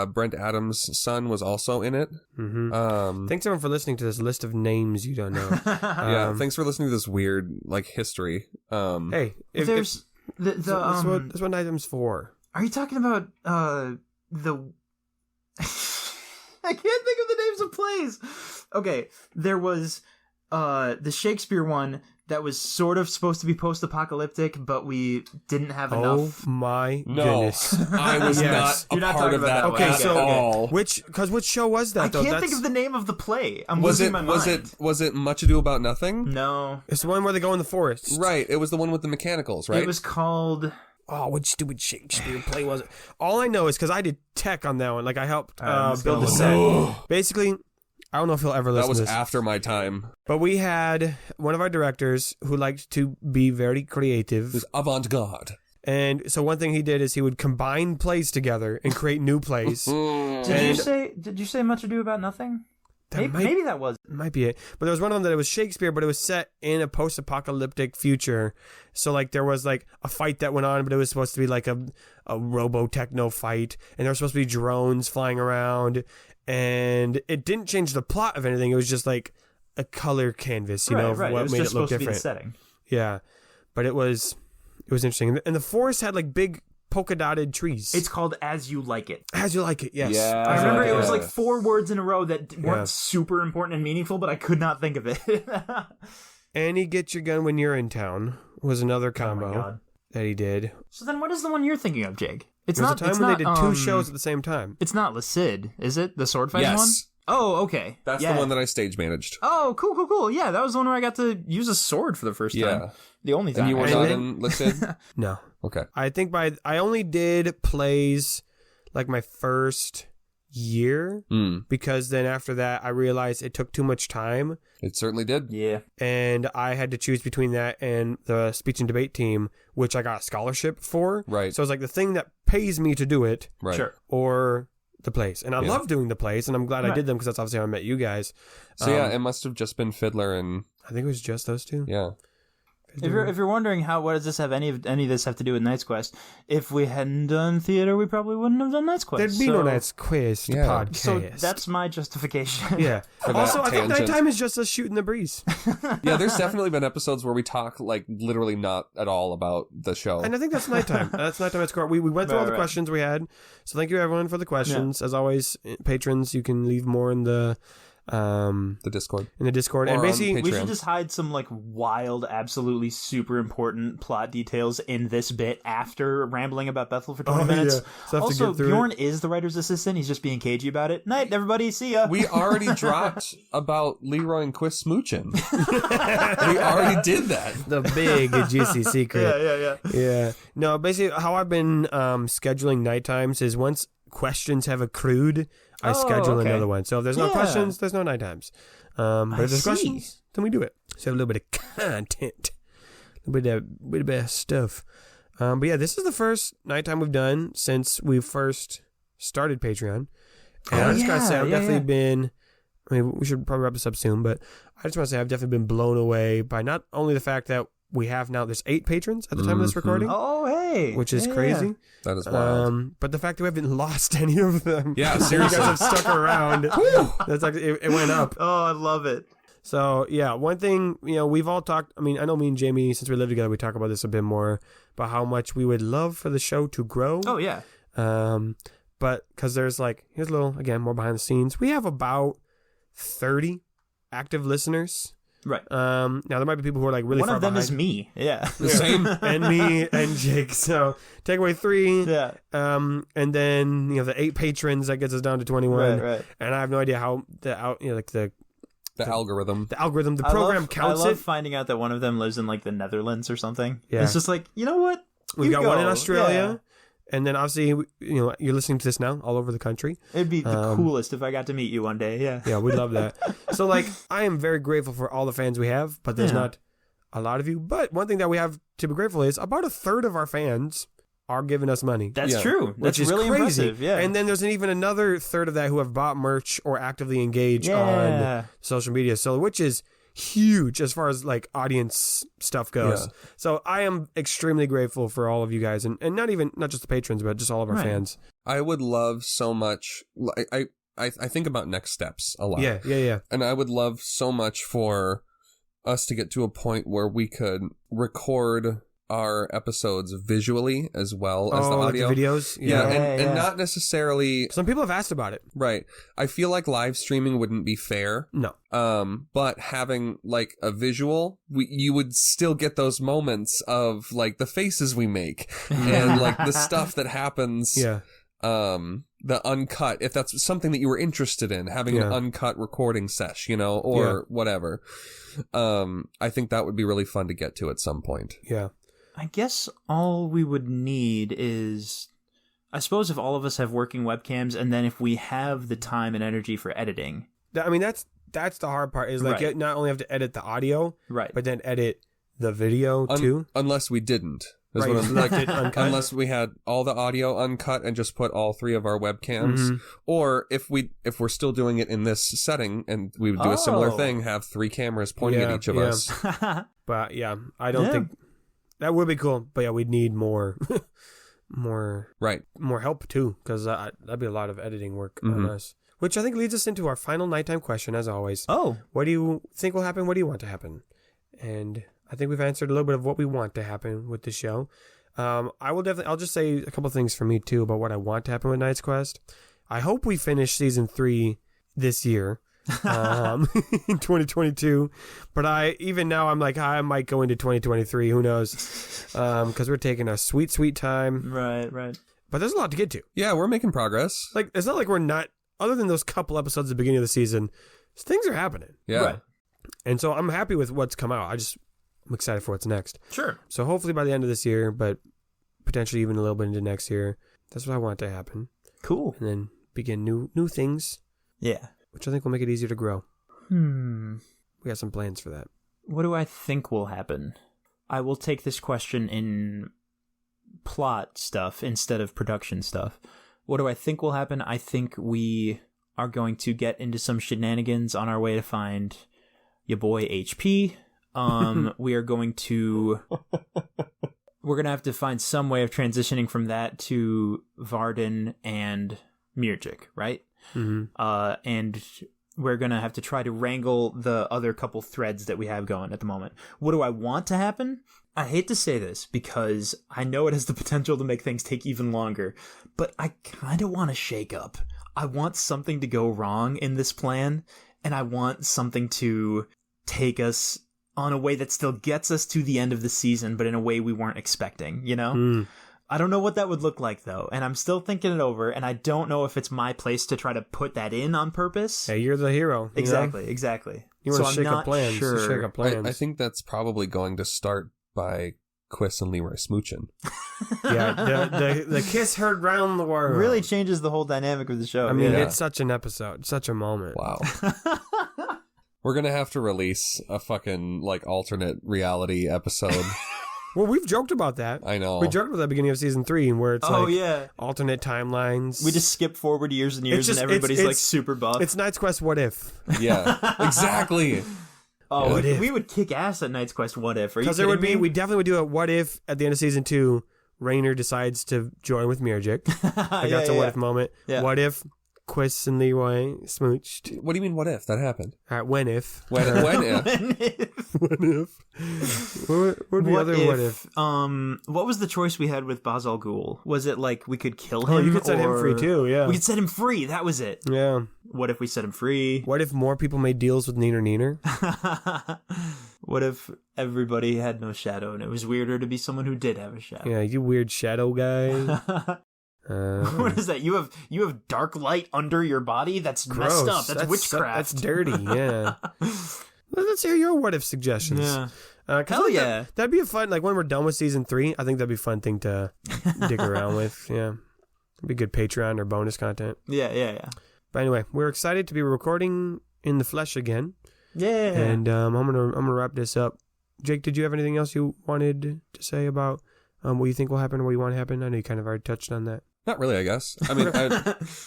Brent Adams' son was also in it. Thanks everyone for listening to this list of names you don't know. Yeah, thanks for listening to this weird history. Hey, there's that's what Item's for. Are you talking about the? I can't think of the names of plays. Okay, there was the Shakespeare one that was sort of supposed to be post-apocalyptic, but we didn't have enough. Oh my goodness! I was not a part of that. Okay, at all. Which show was that? I can't think of the name of the play. I'm was losing it my mind. was it Much Ado About Nothing? No, it's the one where they go in the forest. Right. It was the one with the mechanicals, right? It was called. Oh, what stupid Shakespeare play was it? All I know is because I did tech on that one. Like I helped build the set. Basically, I don't know if he'll ever listen to this. That was after my time. But we had one of our directors who liked to be very creative. It was avant-garde. And so one thing he did is he would combine plays together and create new plays. Did you say Much Ado About Nothing? Maybe that was. Might be it. But there was one of them that it was Shakespeare, but it was set in a post-apocalyptic future. So like there was like a fight that went on, but it was supposed to be like a robo-techno fight. And there were supposed to be drones flying around. And it didn't change the plot of anything. It was just like a color canvas, you know, right. what made it look different. To be the setting. Yeah. But it was interesting. And the forest had like big polka dotted trees. It's called As You Like It. As You Like It, yes. Yeah. I remember it was like 4 words in a row that weren't super important and meaningful, but I could not think of it. Annie Get Your Gun When You're in Town was another combo that he did. So then what is the one you're thinking of, Jake? It's not the time when they did 2 shows at the same time. It's not Le Cid, is it? The sword fighting one? Oh, okay. That's the one that I stage managed. Oh, cool. Yeah, that was the one where I got to use a sword for the first time. The only time. And you were not in Le Cid? No. Okay. I think I only did plays like my first year because then after that I realized it took too much time. It certainly did. Yeah. And I had to choose between that and the speech and debate team, which I got a scholarship for. Right. So it's like the thing that pays me to do it. Right. Sure. Or the plays. And I love doing the plays, and I'm glad I did them because that's obviously how I met you guys. So yeah, it must have just been Fiddler and... I think it was just those 2. Yeah. If you're wondering what does this have any of this have to do with Knight's Quest, if we hadn't done theater, we probably wouldn't have done Knight's Quest. There'd be no Knight's Quest podcast. So that's my justification. Yeah. Also, I think nighttime is just us shooting the breeze. Yeah, there's definitely been episodes where we talk like literally not at all about the show. And I think that's nighttime. That's nighttime at Score. We went through all the questions we had. So thank you everyone for the questions. As always, patrons, you can leave more in the Discord. In the Discord. And basically we should just hide some like wild, absolutely super important plot details in this bit after rambling about Bethel for 20 minutes. Yeah. So also, Bjorn is the writer's assistant. He's just being cagey about it. Night, everybody. See ya. We already dropped about Leroy and Quist smooching. We already did that. The big juicy secret. Yeah. No, basically how I've been scheduling night times is once questions have accrued, I schedule another one. So if there's no questions, there's no night times. But if there's questions, then we do it. So have a little bit of content, a little bit of stuff. But yeah, this is the first nighttime we've done since we first started Patreon. And I just gotta say, I've definitely been. I mean, we should probably wrap this up soon, but I just want to say I've definitely been blown away by not only the fact that we have now, there's 8 patrons at the time of this recording. Oh, hey. Which is crazy. Yeah. That is wild. But the fact that we haven't lost any of them. Yeah, seriously. You guys have stuck around. That's like, it went up. Oh, I love it. So, yeah, one thing, we've all talked, I know me and Jamie, since we live together, we talk about this a bit more, about how much we would love for the show to grow. Oh, yeah. But, because there's here's a little, again, more behind the scenes. We have about 30 active listeners. Right. Now there might be people who are really one far of them behind. is me. Yeah. The same. And me and Jake. So take away 3. Yeah. And then the 8 patrons, that gets us down to 21. Right. And I have no idea how the algorithm. The algorithm, the program counts it. I love finding out that one of them lives in the Netherlands or something. Yeah. It's just you know what? We've got one in Australia. And then obviously, you're listening to this now all over the country. It'd be the coolest if I got to meet you one day. Yeah. Yeah, we'd love that. So I am very grateful for all the fans we have, but there's not a lot of you. But one thing that we have to be grateful is about a third of our fans are giving us money. That's true. That's which is really crazy. Impressive. Yeah. And then there's even another third of that who have bought merch or actively engage on social media. So which is huge as far as audience stuff goes. Yeah. So I am extremely grateful for all of you guys, and not just the patrons, but just all of our fans. I would love so much. I think about next steps a lot. Yeah. And I would love so much for us to get to a point where we could record our episodes visually as well as the like audio. the videos? Yeah, and not necessarily... Some people have asked about it. Right. I feel like live streaming wouldn't be fair. No. But having like a visual, you would still get those moments of like the faces we make and like the stuff that happens. Yeah. The uncut, if that's something that you were interested in, having an uncut recording sesh, or whatever. I think that would be really fun to get to at some point. Yeah. I guess all we would need is, I suppose if all of us have working webcams, and then if we have the time and energy for editing. I mean, that's the hard part, is like you not only have to edit the audio, right, but then edit the video too. Unless we didn't. Right, what I'm, unless we had all the audio uncut and just put all 3 of our webcams, or if we're still doing it in this setting and we would do a similar thing, have 3 cameras pointing at each of us. But yeah, I don't think that would be cool. But yeah, we'd need more help too, because that'd be a lot of editing work on us. Which I think leads us into our final nighttime question, as always. Oh, what do you think will happen? What do you want to happen? And I think we've answered a little bit of what we want to happen with the show. I'll just say a couple things for me too about what I want to happen with Night's Quest. I hope we finish season 3 this year, in 2022. But even now I'm like, I might go into 2023. Who knows? Because we're taking a sweet, sweet time. Right. But there's a lot to get to. Yeah, we're making progress. Like, it's not like we're not, other than those couple episodes at the beginning of the season, things are happening. Yeah. Right. And so I'm happy with what's come out. I'm excited for what's next. Sure. So hopefully by the end of this year, but potentially even a little bit into next year, that's what I want to happen. Cool. And then begin new things. Yeah. Which I think will make it easier to grow. We got some plans for that. What do I think will happen? I will take this question in plot stuff instead of production stuff. What do I think will happen? I think we are going to get into some shenanigans on our way to find your boy HP. We are going to... We're going to have to find some way of transitioning from that to Varden and Mirjik, right? Mm-hmm. And we're going to have to try to wrangle the other couple threads that we have going at the moment. What do I want to happen? I hate to say this because I know it has the potential to make things take even longer, but I kind of want a shake-up. I want something to go wrong in this plan, and I want something to take us on a way that still gets us to the end of the season, but in a way we weren't expecting, you know? I don't know what that would look like, though, and I'm still thinking it over, and I don't know if it's my place to try to put that in on purpose. Hey, you're the hero. Exactly. You want to shake up plans. Sure. Shake up plans. I think that's probably going to start by Quiss and Leroy smooching. Yeah, the kiss heard round the world. Really changes the whole dynamic of the show. I mean, it's such an episode, such a moment. Wow. We're going to have to release a fucking, alternate reality episode. Well, we've joked about that. I know. We joked about that beginning of season 3, where it's alternate timelines. We just skip forward years and years, and everybody's super buff. It's Night's Quest What If. Yeah, exactly. Oh, what if? We would kick ass at Night's Quest What If. Because we definitely would do a What If at the end of season 2, Raynor decides to join with Mirjik. That's a What If moment. Yeah. What if Quiss and Leroy smooched? What do you mean, what if? That happened. All right, when if? When if? When if? What would be other what if? What was the choice we had with Baz Al Ghul? Was it like we could kill him? Oh, you could set him free too, yeah. We could set him free, that was it. Yeah. What if we set him free? What if more people made deals with Neener? What if everybody had no shadow and it was weirder to be someone who did have a shadow? Yeah, you weird shadow guy. What is that? You have dark light under your body? That's gross. Messed up. That's witchcraft. That's dirty, yeah. Let's hear your what if suggestions. Yeah. Hell yeah. That'd be a fun, when we're done with season 3, I think that'd be a fun thing to dig around with. Yeah. It'd be good Patreon or bonus content. Yeah. But anyway, we're excited to be recording in the flesh again. Yeah. And I'm gonna wrap this up. Jake, did you have anything else you wanted to say about what you think will happen or what you want to happen? I know you kind of already touched on that. Not really, I guess. I mean,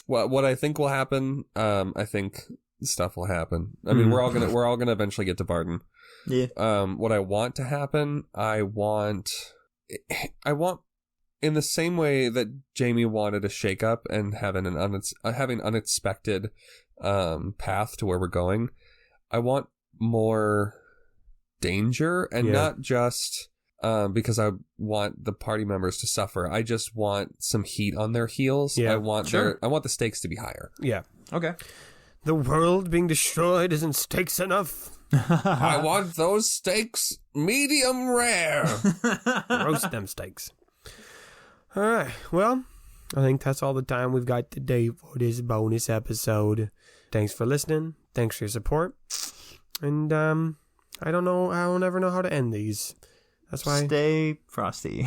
what I think will happen, I think stuff will happen. I mean, we're all gonna eventually get to Varden. Yeah. What I want to happen, I want in the same way that Jamie wanted a shakeup and having unexpected path to where we're going. I want more danger and not just because I want the party members to suffer. I just want some heat on their heels. Yeah, I want the stakes to be higher. Yeah. Okay. The world being destroyed isn't stakes enough. I want those steaks medium rare. Roast them steaks. All right. Well, I think that's all the time we've got today for this bonus episode. Thanks for listening. Thanks for your support. And I don't know. I don't ever know how to end these. That's why. Stay frosty.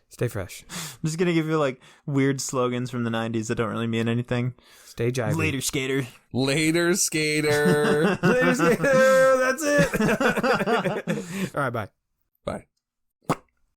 Stay fresh. I'm just going to give you like weird slogans from the 90s that don't really mean anything. Stay jivey. Later, skater. Later, skater. Later, skater. That's it. All right, bye. Bye.